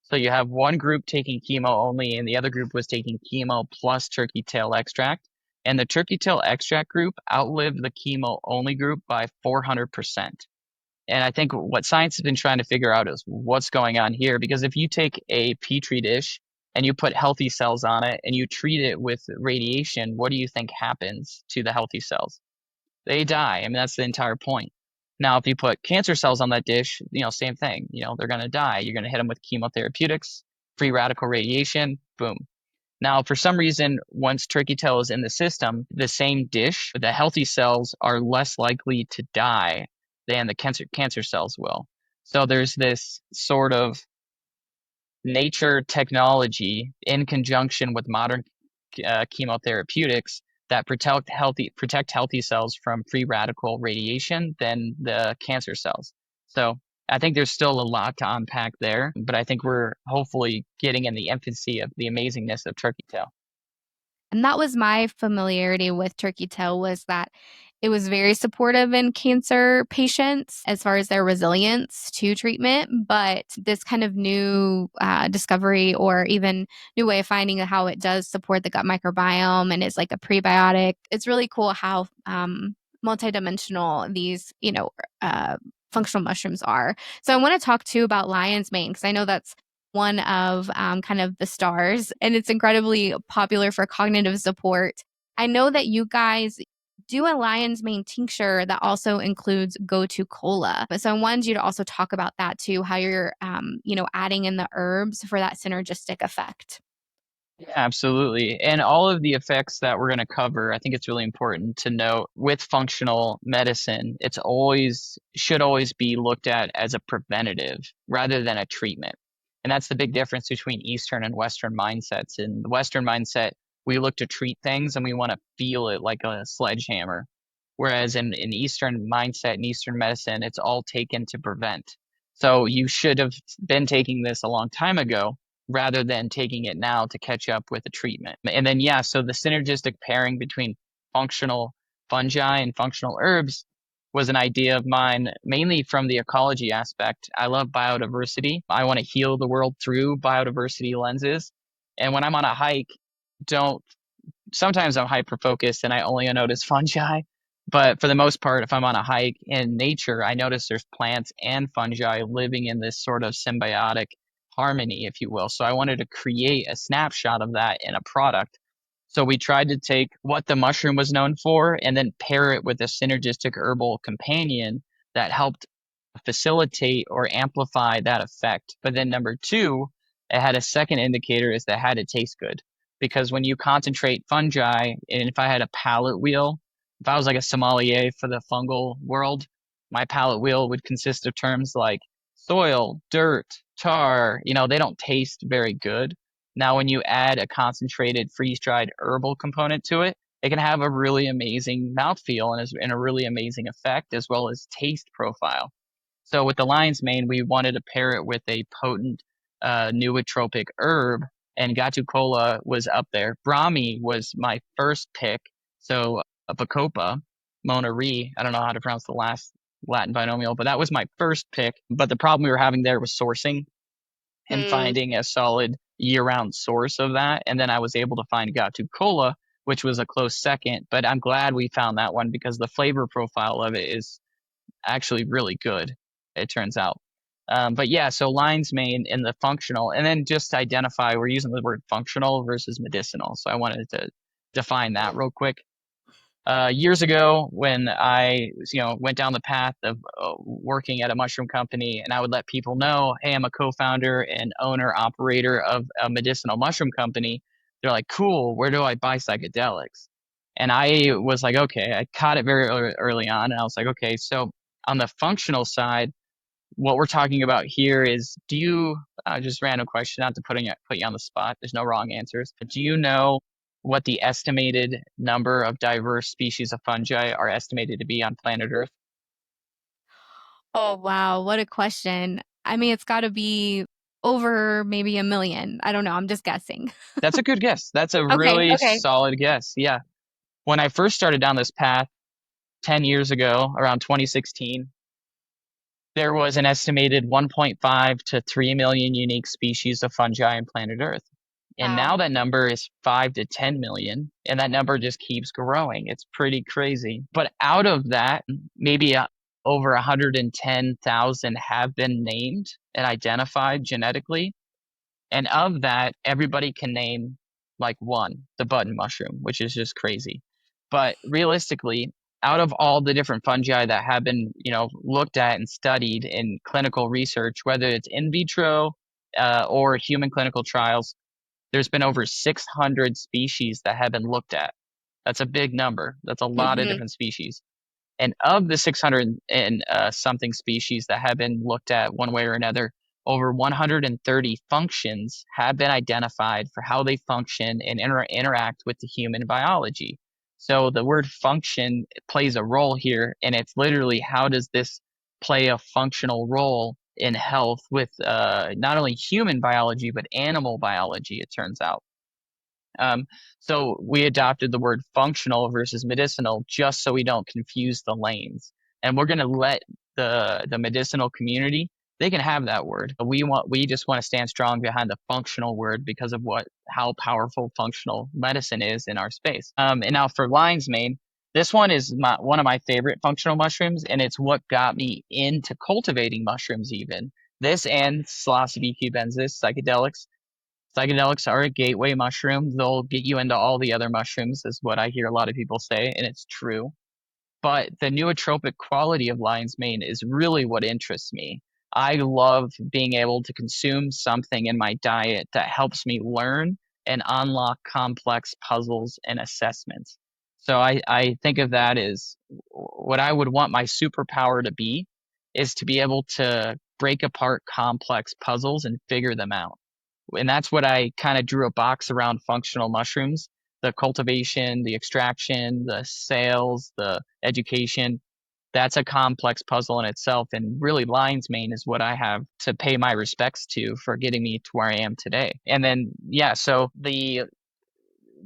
So you have one group taking chemo only, and the other group was taking chemo plus turkey tail extract. And the turkey tail extract group outlived the chemo only group by 400%. And I think what science has been trying to figure out is what's going on here. Because if you take a petri dish and you put healthy cells on it and you treat it with radiation, what do you think happens to the healthy cells? They die. I mean, that's the entire point. Now, if you put cancer cells on that dish, same thing. They're going to die. You're going to hit them with chemotherapeutics, free radical radiation, boom. Now, for some reason, once turkey tail is in the system, the same dish, the healthy cells are less likely to die than the cancer cells will. So there's this sort of nature technology in conjunction with modern chemotherapeutics that protect healthy cells from free radical radiation than the cancer cells. So I think there's still a lot to unpack there, but I think we're hopefully getting in the infancy of the amazingness of turkey tail. And that was my familiarity with turkey tail was that it was very supportive in cancer patients as far as their resilience to treatment. But this kind of new discovery or even new way of finding how it does support the gut microbiome and is like a prebiotic, it's really cool how multidimensional these, functional mushrooms are. So I want to talk too about lion's mane because I know that's one of kind of the stars, and it's incredibly popular for cognitive support. I know that you guys do a lion's mane tincture that also includes Gotu Kola. So I wanted you to also talk about that too, how you're, adding in the herbs for that synergistic effect. Yeah, absolutely. And all of the effects that we're going to cover, I think it's really important to note with functional medicine, it's always should always be looked at as a preventative rather than a treatment. And that's the big difference between Eastern and Western mindsets. In the Western mindset, we look to treat things and we want to feel it like a sledgehammer. Whereas in Eastern mindset and Eastern medicine, it's all taken to prevent. So you should have been taking this a long time ago rather than taking it now to catch up with the treatment. And then, yeah, so the synergistic pairing between functional fungi and functional herbs was an idea of mine, mainly from the ecology aspect. I love biodiversity. I want to heal the world through biodiversity lenses. And when I'm on a hike, don't sometimes I'm hyper focused and I only notice fungi. But for the most part, if I'm on a hike in nature, I notice there's plants and fungi living in this sort of symbiotic harmony, if you will. So I wanted to create a snapshot of that in a product. So we tried to take what the mushroom was known for and then pair it with a synergistic herbal companion that helped facilitate or amplify that effect. But then number two, it had a second indicator is that it had to taste good. Because when you concentrate fungi, and if I had a palette wheel, if I was like a sommelier for the fungal world, my palette wheel would consist of terms like soil, dirt, tar. They don't taste very good. Now, when you add a concentrated freeze-dried herbal component to it, it can have a really amazing mouthfeel and a really amazing effect as well as taste profile. So with the lion's mane, we wanted to pair it with a potent nootropic herb, and Gotu Kola was up there. Brahmi was my first pick. So Bacopa, Monari, I don't know how to pronounce the last Latin binomial, but that was my first pick. But the problem we were having there was sourcing and Mm. finding a solid year-round source of that. And then I was able to find Gotu Kola, which was a close second. But I'm glad we found that one because the flavor profile of it is actually really good, it turns out. But yeah, so lion's mane in the functional, and then just identify, we're using the word functional versus medicinal. So I wanted to define that real quick. Years ago, when I, went down the path of working at a mushroom company, and I would let people know, hey, I'm a co-founder and owner operator of a medicinal mushroom company. They're like, cool. Where do I buy psychedelics? And I was like, okay. I caught it very early on, and I was like, okay. So on the functional side, what we're talking about here is, do you just random question, not to put you on the spot. There's no wrong answers. But do you know what the estimated number of diverse species of fungi are estimated to be on planet Earth? Oh, wow. What a question. I mean, it's got to be over maybe a million. I don't know. I'm just guessing. That's a good guess. That's a Okay. really Okay. solid guess. Yeah. When I first started down this path 10 years ago, around 2016, there was an estimated 1.5 to 3 million unique species of fungi on planet Earth. And Wow. now that number is 5 to 10 million, and that number just keeps growing. It's pretty crazy. But out of that, maybe over 110,000 have been named and identified genetically. And of that, everybody can name like one, the button mushroom, which is just crazy. But realistically, out of all the different fungi that have been, looked at and studied in clinical research, whether it's in vitro or human clinical trials, there's been over 600 species that have been looked at. That's a big number. That's a lot of Hmm. different species. And of the 600 and something species that have been looked at one way or another, over 130 functions have been identified for how they function and interact with the human biology. So the word function plays a role here, and it's literally how does this play a functional role in health with not only human biology, but animal biology, it turns out. So we adopted the word functional versus medicinal just so we don't confuse the lanes. And we're going to let the medicinal community, they can have that word. We just want to stand strong behind the functional word because of how powerful functional medicine is in our space. And now for lion's mane, this one is one of my favorite functional mushrooms, and it's what got me into cultivating mushrooms even. This and Psilocybe cubensis, psychedelics. Psychedelics are a gateway mushroom. They'll get you into all the other mushrooms, is what I hear a lot of people say, and it's true. But the nootropic quality of lion's mane is really what interests me. I love being able to consume something in my diet that helps me learn and unlock complex puzzles and assessments. So I think of that as what I would want my superpower to be is to be able to break apart complex puzzles and figure them out. And that's what I kind of drew a box around functional mushrooms, the cultivation, the extraction, the sales, the education. That's a complex puzzle in itself. And really, lion's mane is what I have to pay my respects to for getting me to where I am today. And then, yeah, so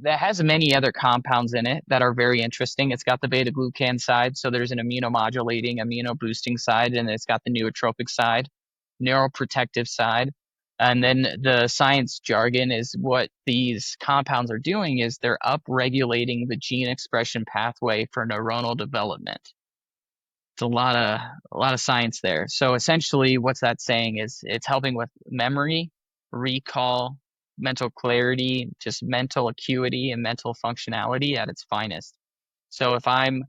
that has many other compounds in it that are very interesting. It's got the beta glucan side, so there's an immunomodulating, immunoboosting side, and it's got the nootropic side, neuroprotective side. And then the science jargon is what these compounds are doing is they're upregulating the gene expression pathway for neuronal development. It's a lot of science there. So essentially what's that saying is it's helping with memory, recall, mental clarity, just mental acuity and mental functionality at its finest. So if I'm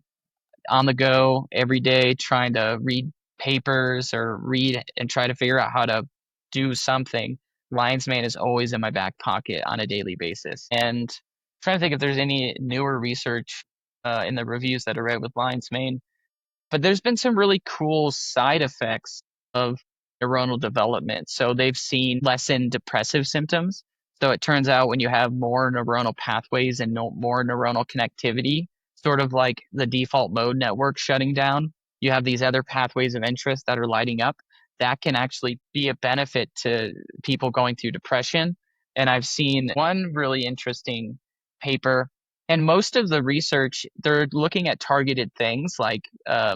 on the go every day trying to read papers or read and try to figure out how to do something, lion's mane is always in my back pocket on a daily basis. And I'm trying to think if there's any newer research in the reviews that I read with lion's mane, but there's been some really cool side effects of neuronal development. So they've seen lessen depressive symptoms. So it turns out when you have more neuronal pathways and more neuronal connectivity, sort of like the default mode network shutting down, you have these other pathways of interest that are lighting up. That can actually be a benefit to people going through depression. And I've seen one really interesting paper, and most of the research, they're looking at targeted things like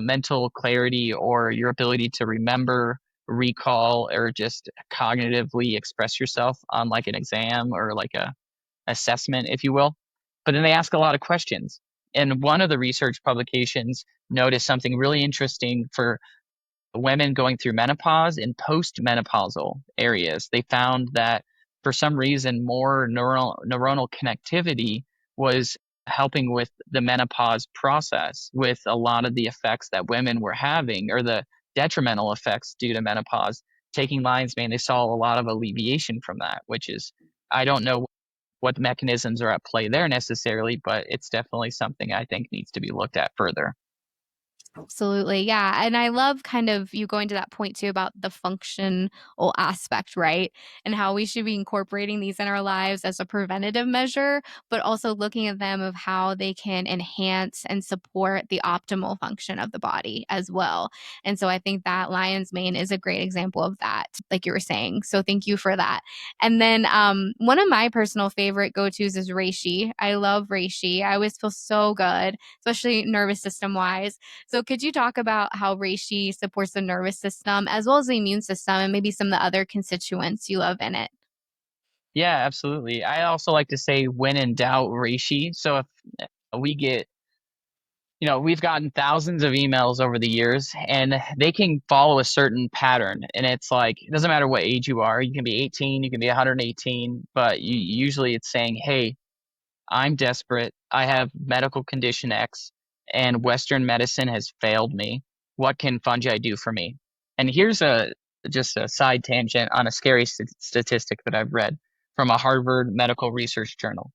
mental clarity or your ability to remember, recall, or just cognitively express yourself on like an exam or like a assessment, if you will. But then they ask a lot of questions. And one of the research publications noticed something really interesting for women going through menopause and postmenopausal areas. They found that for some reason, more neuronal connectivity was helping with the menopause process with a lot of the effects that women were having or the detrimental effects due to menopause. Taking lion's mane, they saw a lot of alleviation from that, which is, I don't know what mechanisms are at play there necessarily, but it's definitely something I think needs to be looked at further. Absolutely. Yeah. And I love kind of you going to that point too about the functional aspect, right? And how we should be incorporating these in our lives as a preventative measure, but also looking at them of how they can enhance and support the optimal function of the body as well. And so I think that lion's mane is a great example of that, like you were saying. So thank you for that. And then one of my personal favorite go-tos is reishi. I love reishi. I always feel so good, especially nervous system wise. So could you talk about how reishi supports the nervous system as well as the immune system and maybe some of the other constituents you love in it? Yeah, absolutely. I also like to say when in doubt, reishi. So if we get, we've gotten thousands of emails over the years and they can follow a certain pattern. And it's like, it doesn't matter what age you are. You can be 18, you can be 118, but usually it's saying, hey, I'm desperate. I have medical condition X and Western medicine has failed me. What can fungi do for me? And here's just a side tangent on a scary statistic that I've read from a Harvard Medical Research Journal.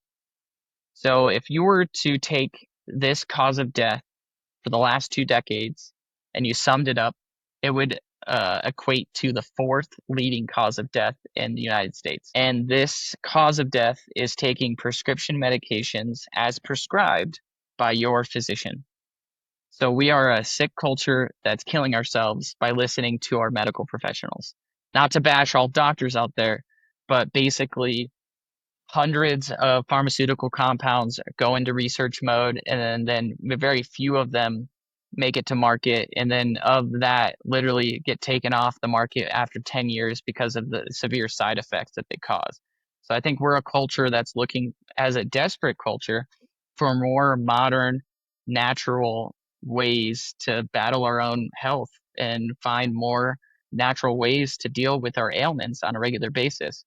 So if you were to take this cause of death for the last 2 decades and you summed it up, it would equate to the fourth leading cause of death in the United States. And this cause of death is taking prescription medications as prescribed by your physician. So we are a sick culture that's killing ourselves by listening to our medical professionals. Not to bash all doctors out there, but basically hundreds of pharmaceutical compounds go into research mode, and then very few of them make it to market. And then of that, literally get taken off the market after 10 years because of the severe side effects that they cause. So I think we're a culture that's looking as a desperate culture for more modern, natural ways to battle our own health and find more natural ways to deal with our ailments on a regular basis.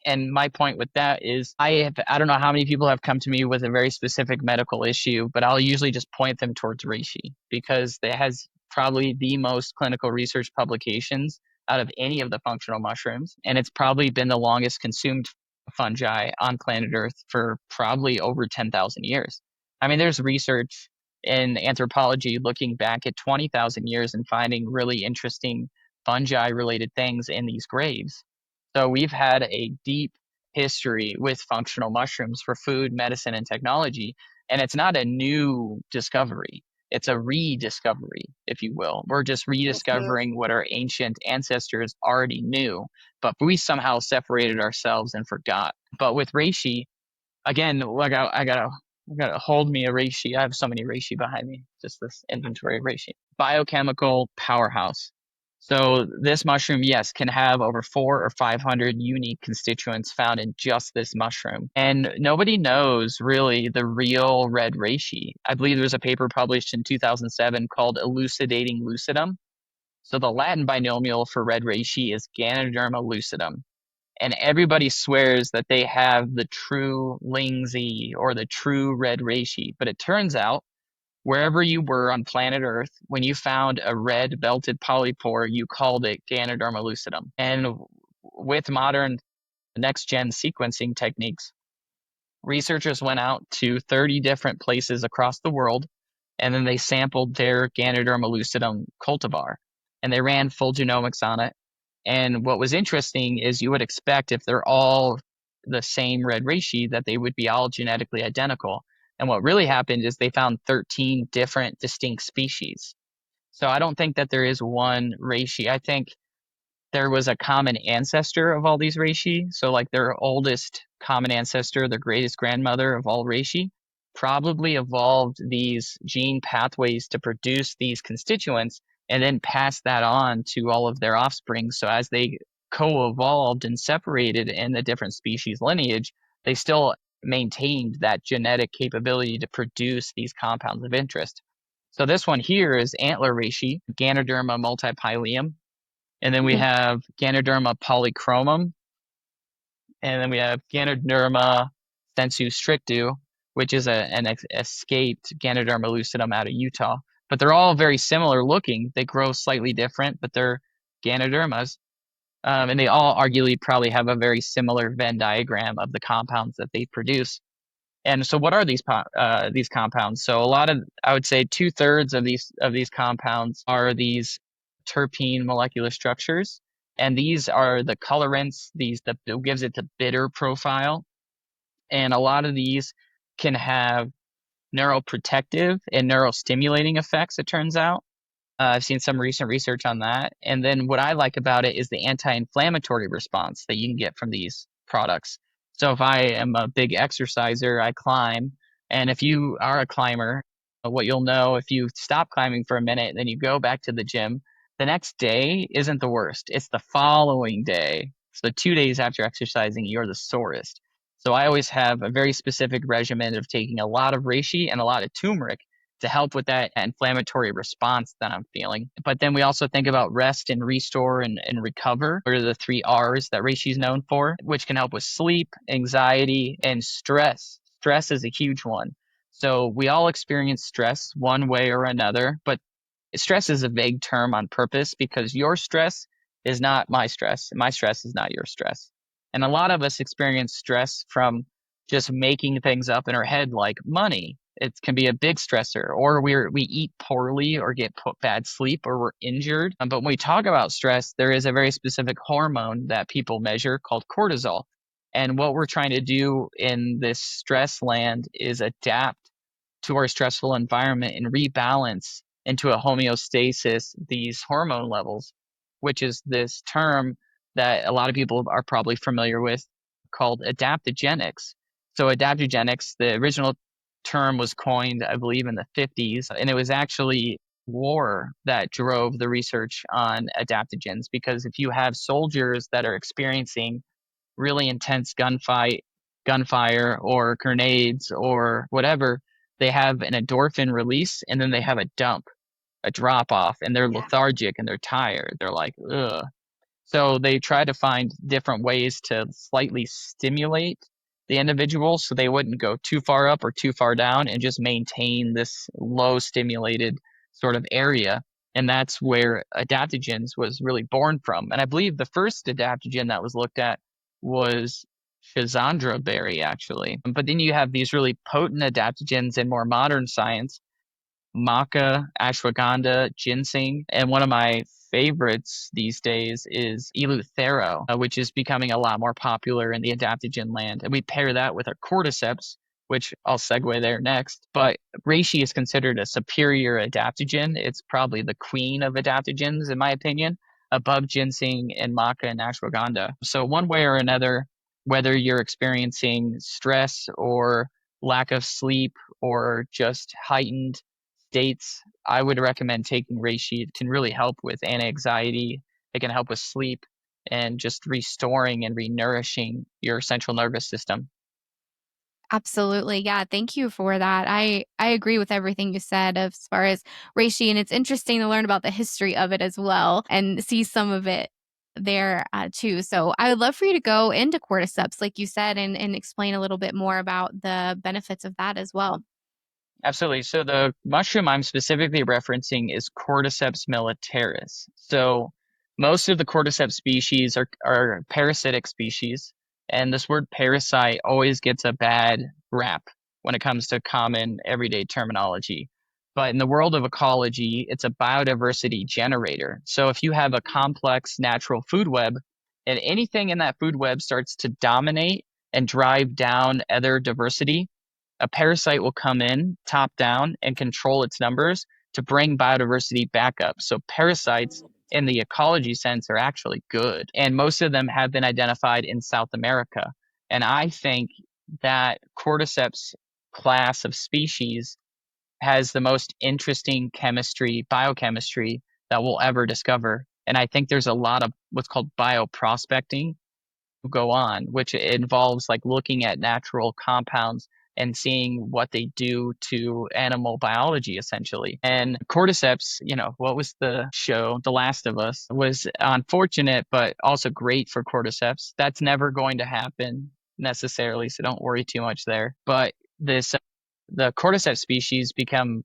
And my point with that is I don't know how many people have come to me with a very specific medical issue, but I'll usually just point them towards reishi because it has probably the most clinical research publications out of any of the functional mushrooms, and it's probably been the longest consumed fungi on planet Earth for probably over 10,000 years. I mean, there's research in anthropology looking back at 20,000 years and finding really interesting fungi related things in these graves. So we've had a deep history with functional mushrooms for food, medicine, and technology. And it's not a new discovery. It's a rediscovery, if you will. We're just rediscovering what our ancient ancestors already knew, but we somehow separated ourselves and forgot. But with reishi, again, like I gotta hold me a reishi. I have so many reishi behind me. Just this inventory of reishi. Biochemical powerhouse. So this mushroom, yes, can have over 400 or 500 unique constituents found in just this mushroom. And nobody knows really the real red reishi. I believe there was a paper published in 2007 called Elucidating Lucidum. So the Latin binomial for red reishi is Ganoderma lucidum. And everybody swears that they have the true Lingzi or the true red reishi. But it turns out wherever you were on planet Earth, when you found a red belted polypore, you called it Ganoderma lucidum. And with modern next gen sequencing techniques, researchers went out to 30 different places across the world, and then they sampled their Ganoderma lucidum cultivar, and they ran full genomics on it. And what was interesting is you would expect if they're all the same red reishi that they would be all genetically identical. And what really happened is they found 13 different distinct species. So I don't think that there is one reishi. I think there was a common ancestor of all these reishi. So like their oldest common ancestor, the greatest grandmother of all reishi, probably evolved these gene pathways to produce these constituents and then passed that on to all of their offspring. So as they co-evolved and separated in the different species lineage, they still maintained that genetic capability to produce these compounds of interest. So this one here is antler reishi, Ganoderma multipileum. And then we have Ganoderma polychromum. And then we have Ganoderma sensu strictu, which is an escaped Ganoderma lucidum out of Utah. But they're all very similar looking. They grow slightly different, but they're Ganodermas. And they all arguably probably have a very similar Venn diagram of the compounds that they produce. And so, what are these compounds? So, a lot of, I would say, 2/3 of these compounds are these terpene molecular structures, and these are the colorants. These that gives it the bitter profile, and a lot of these can have neuroprotective and neurostimulating effects. It turns out. I've seen some recent research on that. And then what I like about it is the anti-inflammatory response that you can get from these products. So if I am a big exerciser, I climb. And if you are a climber, what you'll know if you stop climbing for a minute, then you go back to the gym, the next day isn't the worst. It's the following day. So 2 days after exercising, you're the sorest. So I always have a very specific regimen of taking a lot of reishi and a lot of turmeric to help with that inflammatory response that I'm feeling. But then we also think about rest and restore and recover, or the 3 R's that reishi is known for, which can help with sleep, anxiety, and stress. Stress is a huge one. So we all experience stress one way or another, but stress is a vague term on purpose because your stress is not my stress. My stress is not your stress. And a lot of us experience stress from just making things up in our head, like money. It can be a big stressor, or we eat poorly, or get bad sleep, or we're injured. But when we talk about stress, there is a very specific hormone that people measure called cortisol. And what we're trying to do in this stress land is adapt to our stressful environment and rebalance into a homeostasis these hormone levels, which is this term that a lot of people are probably familiar with called adaptogenics. So adaptogenics, the original term was coined, I believe, in the 50s, and it was actually war that drove the research on adaptogens, because if you have soldiers that are experiencing really intense gunfire or grenades or whatever, they have an endorphin release and then they have a dump, a drop off, and they're lethargic and they're tired. They're like, ugh. So they try to find different ways to slightly stimulate the individual so they wouldn't go too far up or too far down and just maintain this low stimulated sort of area. And that's where adaptogens was really born from. And I believe the first adaptogen that was looked at was Schizandra berry, actually. But then you have these really potent adaptogens in more modern science: maca, ashwagandha, ginseng, and one of my favorites these days is eleuthero, which is becoming a lot more popular in the adaptogen land. And we pair that with our cordyceps, which I'll segue there next. But reishi is considered a superior adaptogen. It's probably the queen of adaptogens, in my opinion, above ginseng and maca and ashwagandha. So one way or another, whether you're experiencing stress or lack of sleep or just heightened states, I would recommend taking reishi. It can really help with anti-anxiety. It can help with sleep and just restoring and renourishing your central nervous system. Absolutely. Yeah. Thank you for that. I agree with everything you said as far as reishi. And it's interesting to learn about the history of it as well and see some of it there too. So I would love for you to go into cordyceps, like you said, and explain a little bit more about the benefits of that as well. Absolutely. So the mushroom I'm specifically referencing is Cordyceps militaris. So most of the cordyceps species are parasitic species, and this word parasite always gets a bad rap when it comes to common everyday terminology. But in the world of ecology, it's a biodiversity generator. So if you have a complex natural food web and anything in that food web starts to dominate and drive down other diversity, a parasite will come in top down and control its numbers to bring biodiversity back up. So parasites in the ecology sense are actually good. And most of them have been identified in South America. And I think that cordyceps class of species has the most interesting biochemistry that we'll ever discover. And I think there's a lot of what's called bioprospecting go on, which involves like looking at natural compounds and seeing what they do to animal biology, essentially. And cordyceps, what was the show? The Last of Us was unfortunate, but also great for cordyceps. That's never going to happen necessarily, so don't worry too much there. But the cordyceps species became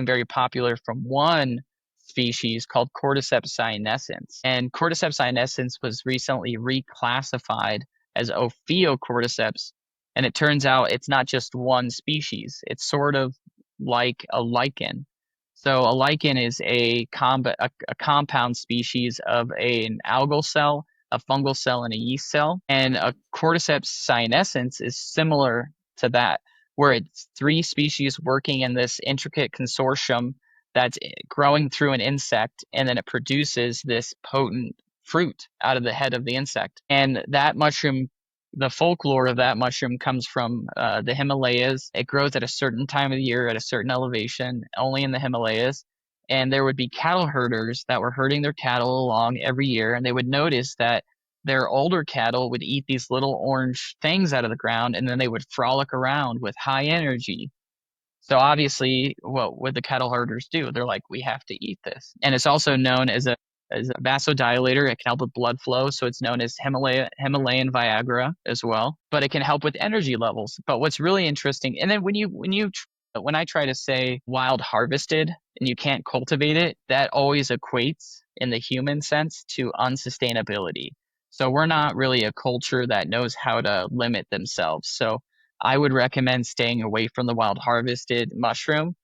very popular from one species called Cordyceps sinensis. And Cordyceps sinensis was recently reclassified as Ophiocordyceps. And it turns out it's not just one species. It's sort of like a lichen. So a lichen is a compound species of an algal cell, a fungal cell, and a yeast cell. And a Cordyceps sinensis is similar to that, where it's three species working in this intricate consortium that's growing through an insect, and then it produces this potent fruit out of the head of the insect. And that mushroom, the folklore of that mushroom comes from the Himalayas. It grows at a certain time of the year at a certain elevation, only in the Himalayas. And there would be cattle herders that were herding their cattle along every year, and they would notice that their older cattle would eat these little orange things out of the ground, and then they would frolic around with high energy. So obviously, what would the cattle herders do? They're like, we have to eat this. And it's also known as a vasodilator. It can help with blood flow, so it's known as Himalayan Viagra as well. But it can help with energy levels. But what's really interesting, and then when I try to say wild harvested and you can't cultivate it, that always equates in the human sense to unsustainability. So we're not really a culture that knows how to limit themselves. So I would recommend staying away from the wild harvested mushroom.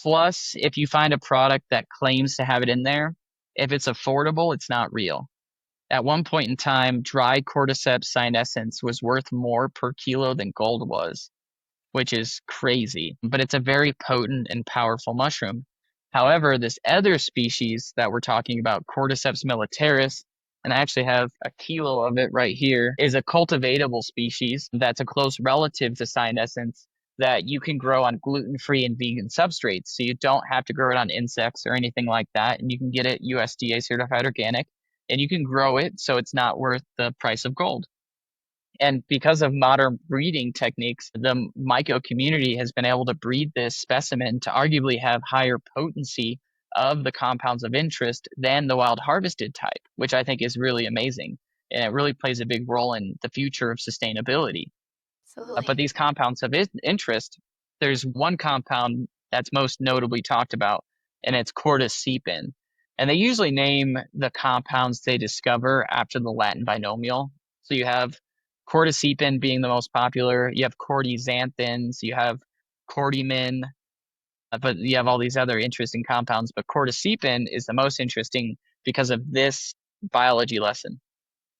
Plus, if you find a product that claims to have it in there, if it's affordable, it's not real. At one point in time, dry Cordyceps sinensis was worth more per kilo than gold was, which is crazy, but it's a very potent and powerful mushroom. However, this other species that we're talking about, Cordyceps militaris, and I actually have a kilo of it right here, is a cultivatable species that's a close relative to cyanescence that you can grow on gluten-free and vegan substrates. So you don't have to grow it on insects or anything like that. And you can get it USDA certified organic, and you can grow it so it's not worth the price of gold. And because of modern breeding techniques, the myco community has been able to breed this specimen to arguably have higher potency of the compounds of interest than the wild harvested type, which I think is really amazing. And it really plays a big role in the future of sustainability. But Absolutely. these compounds of interest, there's one compound that's most notably talked about, and it's cordycepin. And they usually name the compounds they discover after the Latin binomial. So you have cordycepin being the most popular, you have cordyxanthins, you have cordymin, but you have all these other interesting compounds. But cordycepin is the most interesting because of this biology lesson.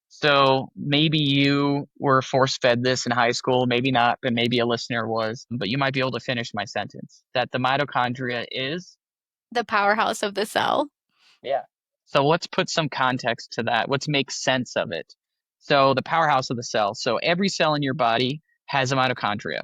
So maybe you were force fed this in high school, maybe not, but maybe a listener was, but you might be able to finish my sentence that the mitochondria is. The powerhouse of the cell. Yeah. So let's put some context to that. Let's make sense of it. So the powerhouse of the cell. So every cell in your body has a mitochondria.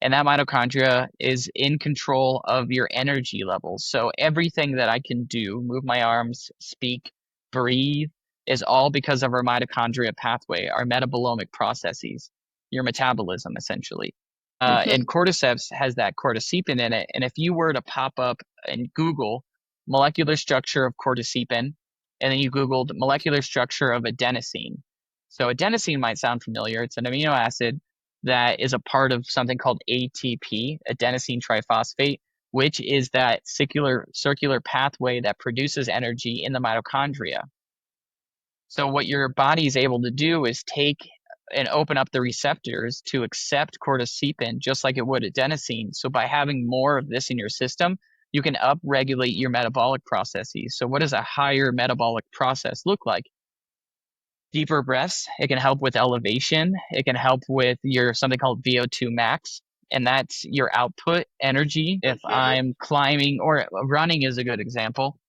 And that mitochondria is in control of your energy levels. So everything that I can do, move my arms, speak, breathe, is all because of our mitochondria pathway, our metabolomic processes, your metabolism, essentially. Mhm. And cordyceps has that cordycepin in it. And if you were to pop up and Google molecular structure of cordycepin, and then you Googled molecular structure of adenosine. So adenosine might sound familiar. It's an amino acid that is a part of something called ATP, adenosine triphosphate, which is that circular pathway that produces energy in the mitochondria. So what your body is able to do is take and open up the receptors to accept cordycepin just like it would adenosine. So by having more of this in your system, you can upregulate your metabolic processes. So what does a higher metabolic process look like? Deeper breaths. It can help with elevation. It can help with your something called VO2 max, and that's your output energy. If Mhm. I'm climbing or running is a good example,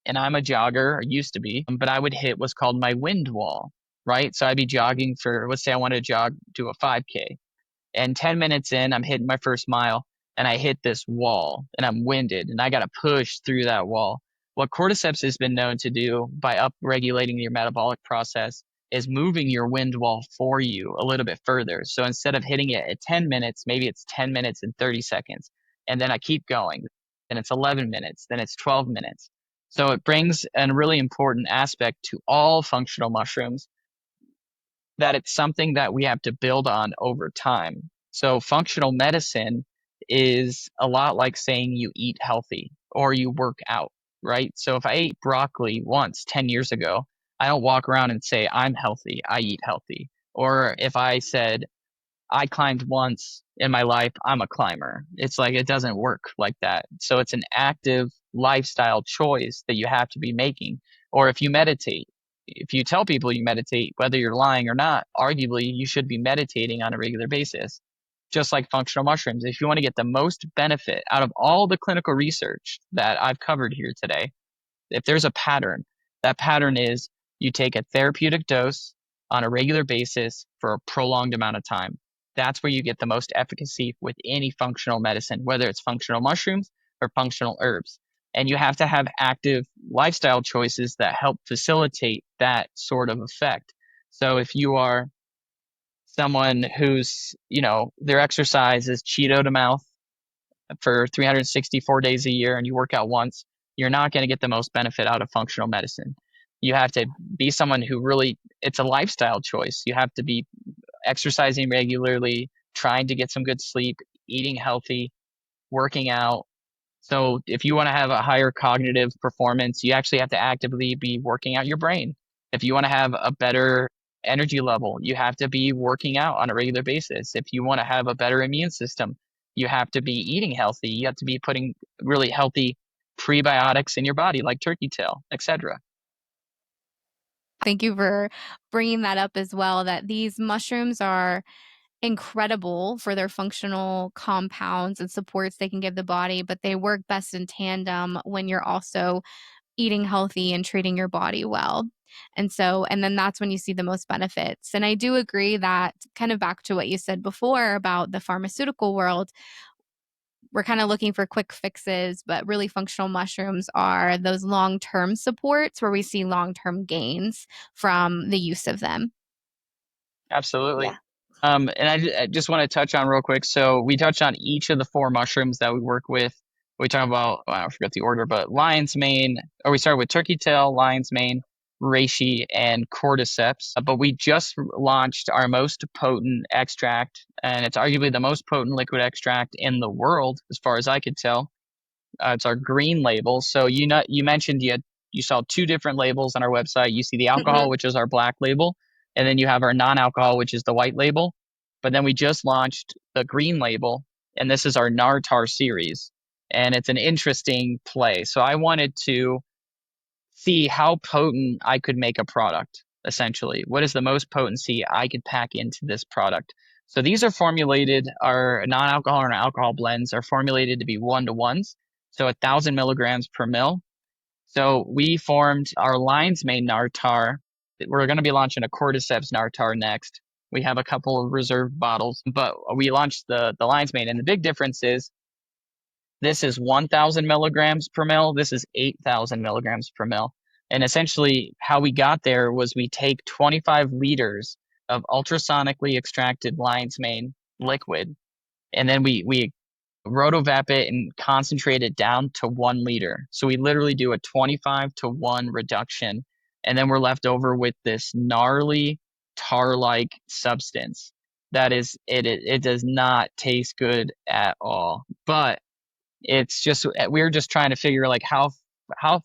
and I'm a jogger, or used to be, but I would hit what's called my wind wall, right? So I'd be jogging for, let's say I want to jog to a 5K. And 10 minutes in, I'm hitting my first mile and I hit this wall and I'm winded and I got to push through that wall. What cordyceps has been known to do by upregulating your metabolic process is moving your wind wall for you a little bit further. So instead of hitting it at 10 minutes, maybe it's 10 minutes and 30 seconds. And then I keep going. Then it's 11 minutes. Then it's 12 minutes. So it brings a really important aspect to all functional mushrooms that it's something that we have to build on over time. So functional medicine is a lot like saying you eat healthy or you work out, right? So if I ate broccoli once 10 years ago, I don't walk around and say I'm healthy, I eat healthy. Or if I said I climbed once in my life, I'm a climber. It's like it doesn't work like that. So it's an active lifestyle choice that you have to be making. Or if you meditate, if you tell people you meditate, whether you're lying or not, arguably you should be meditating on a regular basis. Just like functional mushrooms, if you want to get the most benefit out of all the clinical research that I've covered here today, if there's a pattern, that pattern is you take a therapeutic dose on a regular basis for a prolonged amount of time. That's where you get the most efficacy with any functional medicine, whether it's functional mushrooms or functional herbs. And you have to have active lifestyle choices that help facilitate that sort of effect. So if you are someone who's, their exercise is Cheeto to mouth, for 364 days a year and you work out once, you're not going to get the most benefit out of functional medicine. You have to be someone who really, it's a lifestyle choice. You have to be exercising regularly, trying to get some good sleep, eating healthy, working out. So if you want to have a higher cognitive performance, you actually have to actively be working out your brain. If you want to have a better energy level, you have to be working out on a regular basis. If you want to have a better immune system, you have to be eating healthy. You have to be putting really healthy prebiotics in your body, like turkey tail, etc. Thank you for bringing that up as well, that these mushrooms are incredible for their functional compounds and supports they can give the body, but they work best in tandem when you're also eating healthy and treating your body well. And then that's when you see the most benefits. And I do agree that, kind of back to what you said before about the pharmaceutical world, we're kind of looking for quick fixes, but really functional mushrooms are those long-term supports where we see long-term gains from the use of them. Absolutely. Yeah. And I just want to touch on real quick. So we touched on each of the four mushrooms that we work with. We talk about, well, I forgot the order, but lion's mane, or we started with turkey tail, lion's mane, reishi, and cordyceps. But we just launched our most potent extract, and it's arguably the most potent liquid extract in the world, as far as I could tell. It's our green label. So you mentioned you saw two different labels on our website. You see the alcohol, Mhm. which is our black label, and then you have our non-alcohol, which is the white label. But then we just launched the green label, and this is our Nartar series, and it's an interesting play. So I wanted to see how potent I could make a product, essentially. What is the most potency I could pack into this product? So these are formulated, our non-alcohol and alcohol blends are formulated to be 1-to-1s, so 1,000 milligrams per mil. So we formed our lion's mane Nartar. We're going to be launching a cordyceps Nartar next. We have a couple of reserved bottles, but we launched the lion's mane, and the big difference is this is 1,000 milligrams per mil. This is 8,000 milligrams per mil. And essentially, how we got there was we take 25 liters of ultrasonically extracted lion's mane liquid, and then we rotovap it and concentrate it down to 1 liter. So we literally do a 25-to-1 reduction, and then we're left over with this gnarly tar-like substance. That is, it does not taste good at all. But it's just we're just trying to figure like how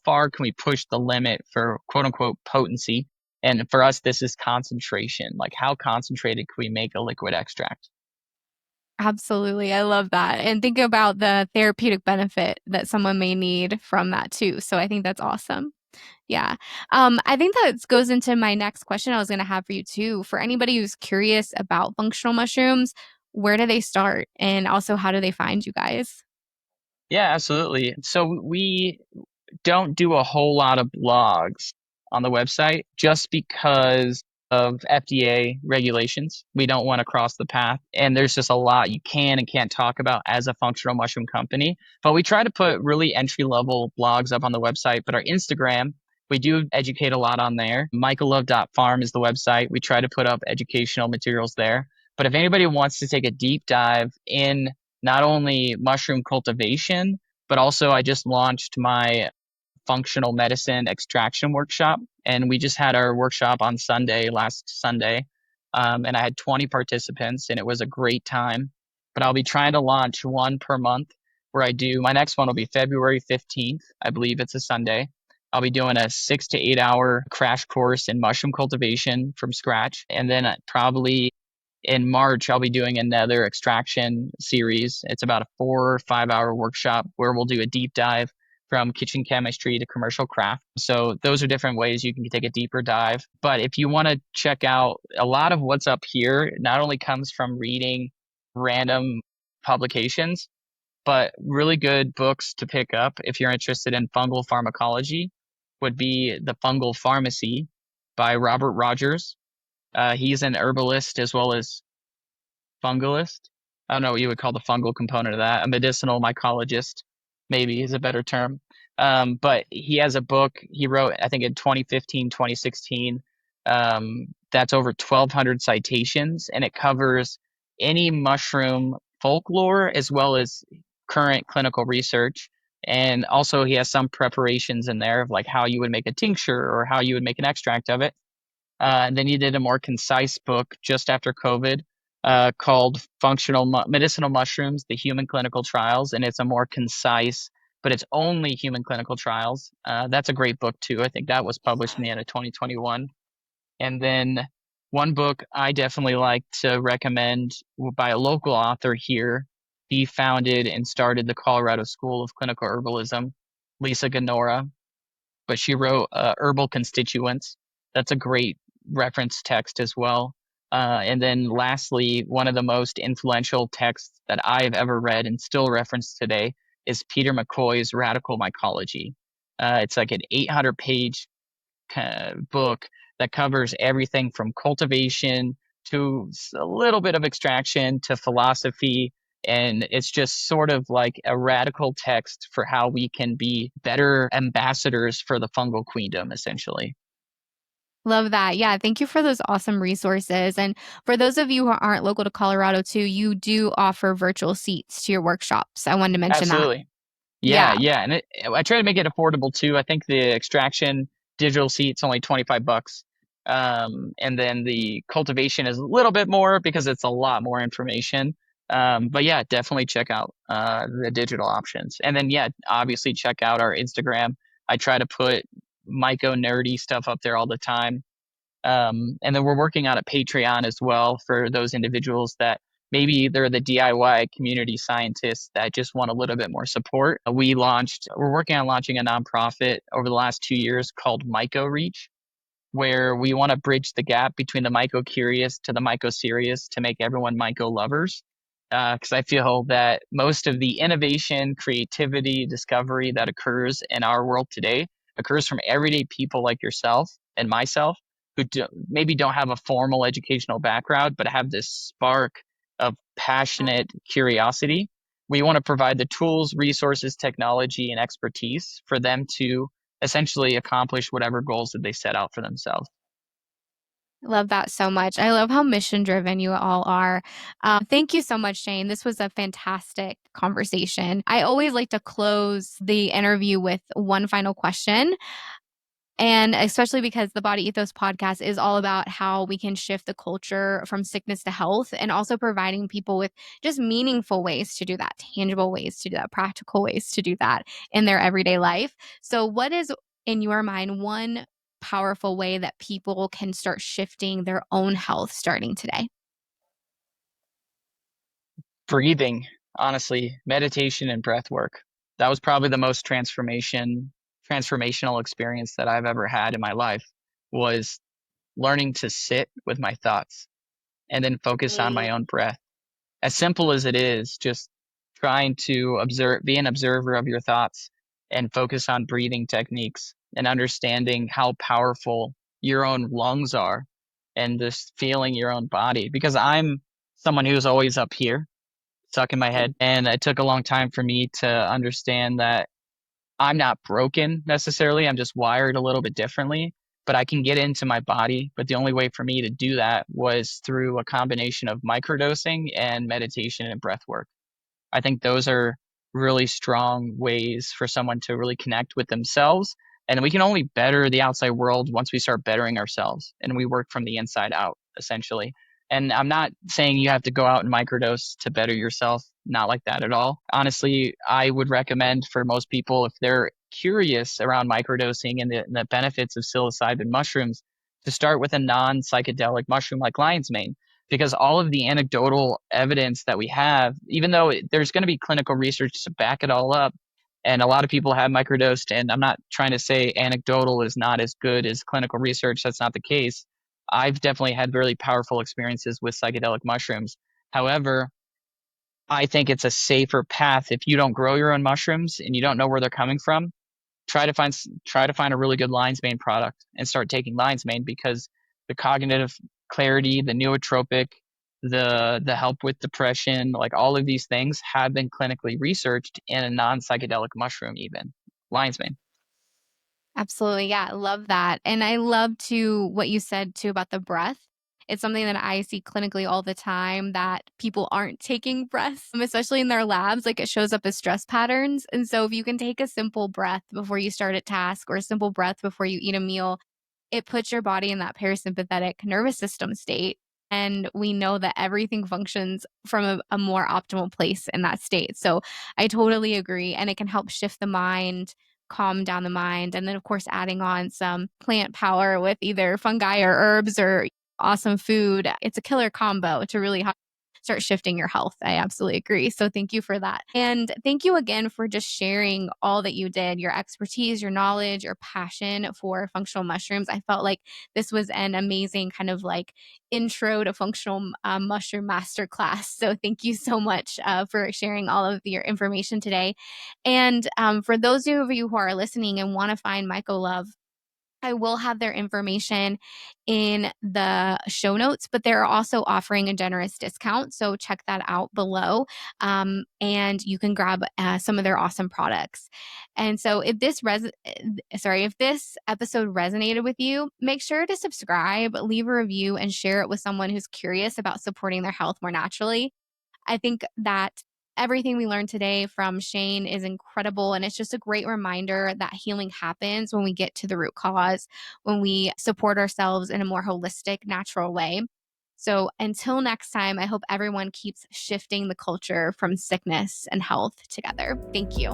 far can we push the limit for quote unquote potency, and for us this is concentration. Like how concentrated can we make a liquid extract? Absolutely. I love that. And think about the therapeutic benefit that someone may need from that too. So I think that's awesome. Yeah. I think that goes into my next question I was going to have for you too. For anybody who's curious about functional mushrooms, where do they start? And also, how do they find you guys? Yeah, absolutely. So we don't do a whole lot of blogs on the website just because of FDA regulations. We don't want to cross the path. And there's just a lot you can and can't talk about as a functional mushroom company. But we try to put really entry level blogs up on the website. But our Instagram, we do educate a lot on there. MycoLove.farm is the website. We try to put up educational materials there. But if anybody wants to take a deep dive in not only mushroom cultivation, but also I just launched my functional medicine extraction workshop. And we just had our workshop on Sunday, last Sunday. And I had 20 participants, and it was a great time. But I'll be trying to launch one per month where I do my next one will be February 15th. I believe it's a Sunday. I'll be doing a 6 to 8 hour crash course in mushroom cultivation from scratch. And then probably in March, I'll be doing another extraction series. It's about a 4 or 5 hour workshop where we'll do a deep dive from kitchen chemistry to commercial craft. So those are different ways you can take a deeper dive. But if you want to check out a lot of what's up here, not only comes from reading random publications, but really good books to pick up if you're interested in fungal pharmacology would be The Fungal Pharmacy by Robert Rogers. He's an herbalist as well as fungalist. I don't know what you would call the fungal component of that. A medicinal mycologist, maybe is a better term. But he has a book he wrote, I think in 2015, 2016. That's over 1,200 citations, and it covers any mushroom folklore as well as current clinical research. And also, he has some preparations in there of like how you would make a tincture or how you would make an extract of it. And then he did a more concise book just after COVID called Medicinal Mushrooms, The Human Clinical Trials. And it's a more concise, but it's only human clinical trials. That's a great book, too. I think that was published in the end of 2021. And then one book I definitely like to recommend by a local author here. He founded and started the Colorado School of Clinical Herbalism, Lisa Ganora, but she wrote Herbal Constituents. That's a great reference text as well. And then lastly, one of the most influential texts that I've ever read and still reference today is Peter McCoy's Radical Mycology. It's like an 800-page book that covers everything from cultivation to a little bit of extraction to philosophy. And it's just sort of like a radical text for how we can be better ambassadors for the fungal queendom, essentially. Love that. Yeah, thank you for those awesome resources. And for those of you who aren't local to Colorado too, you do offer virtual seats to your workshops. I wanted to mention that. Absolutely. Yeah, Yeah. yeah, and I try to make it affordable too. I think the extraction digital seat's only $25, and then the cultivation is a little bit more because it's a lot more information. But yeah, definitely check out the digital options, and then yeah, obviously check out our Instagram. I try to put myco nerdy stuff up there all the time. And then we're working on a Patreon as well for those individuals that maybe they're the DIY community scientists that just want a little bit more support. We're working on launching a nonprofit over the last 2 years called MycoReach, where we want to bridge the gap between the myco curious to the myco serious to make everyone myco lovers. Because I feel that most of the innovation, creativity, discovery that occurs in our world today occurs from everyday people like yourself and myself who maybe don't have a formal educational background, but have this spark of passionate curiosity. We want to provide the tools, resources, technology, and expertise for them to essentially accomplish whatever goals that they set out for themselves. Love that so much. I love how mission driven you all are. Thank you so much, Shane. This was a fantastic conversation. I always like to close the interview with one final question. And especially because the Body Ethos podcast is all about how we can shift the culture from sickness to health and also providing people with just meaningful ways to do that, tangible ways to do that, practical ways to do that in their everyday life. So, what is, in your mind, one powerful way that people can start shifting their own health starting today? Breathing, honestly, meditation and breath work. That was probably the most transformational experience that I've ever had in my life was learning to sit with my thoughts and then focus on my own breath. As simple as it is, just trying to be an observer of your thoughts and focus on breathing techniques and understanding how powerful your own lungs are and just feeling your own body. Because I'm someone who's always up here, stuck in my head. And it took a long time for me to understand that I'm not broken necessarily. I'm just wired a little bit differently, but I can get into my body. But the only way for me to do that was through a combination of microdosing and meditation and breath work. I think those are really strong ways for someone to really connect with themselves. And we can only better the outside world once we start bettering ourselves and we work from the inside out, essentially. And I'm not saying you have to go out and microdose to better yourself, not like that at all. Honestly, I would recommend for most people, if they're curious around microdosing and the benefits of psilocybin mushrooms, to start with a non psychedelic mushroom like lion's mane because all of the anecdotal evidence that we have, even though there's going to be clinical research to back it all up, and a lot of people have microdosed, and I'm not trying to say anecdotal is not as good as clinical research. That's not the case. I've definitely had really powerful experiences with psychedelic mushrooms. However, I think it's a safer path if you don't grow your own mushrooms and you don't know where they're coming from. Try to find a really good lion's mane product and start taking lion's mane because the cognitive clarity, the nootropic, the help with depression, like all of these things have been clinically researched in a non-psychedelic mushroom, even lion's mane. Absolutely. Yeah, I love that. And I love to what you said too about the breath. It's something that I see clinically all the time that people aren't taking breaths, especially in their labs. Like it shows up as stress patterns. And so if you can take a simple breath before you start a task or a simple breath before you eat a meal, it puts your body in that parasympathetic nervous system state. And we know that everything functions from a more optimal place in that state. So I totally agree. And it can help shift the mind, calm down the mind. And then, of course, adding on some plant power with either fungi or herbs or awesome food. It's a killer combo to really start shifting your health. I absolutely agree. So thank you for that. And thank you again for just sharing all that you did, your expertise, your knowledge, your passion for functional mushrooms. I felt like this was an amazing kind of like intro to functional mushroom masterclass. So thank you so much for sharing all of your information today. And for those of you who are listening and want to find MycoLove, I will have their information in the show notes, but they're also offering a generous discount. So check that out below. And you can grab some of their awesome products. And so if this episode resonated with you, make sure to subscribe, leave a review, and share it with someone who's curious about supporting their health more naturally. I think that everything we learned today from Shane is incredible. And it's just a great reminder that healing happens when we get to the root cause, when we support ourselves in a more holistic, natural way. So until next time, I hope everyone keeps shifting the culture from sickness and health together. Thank you.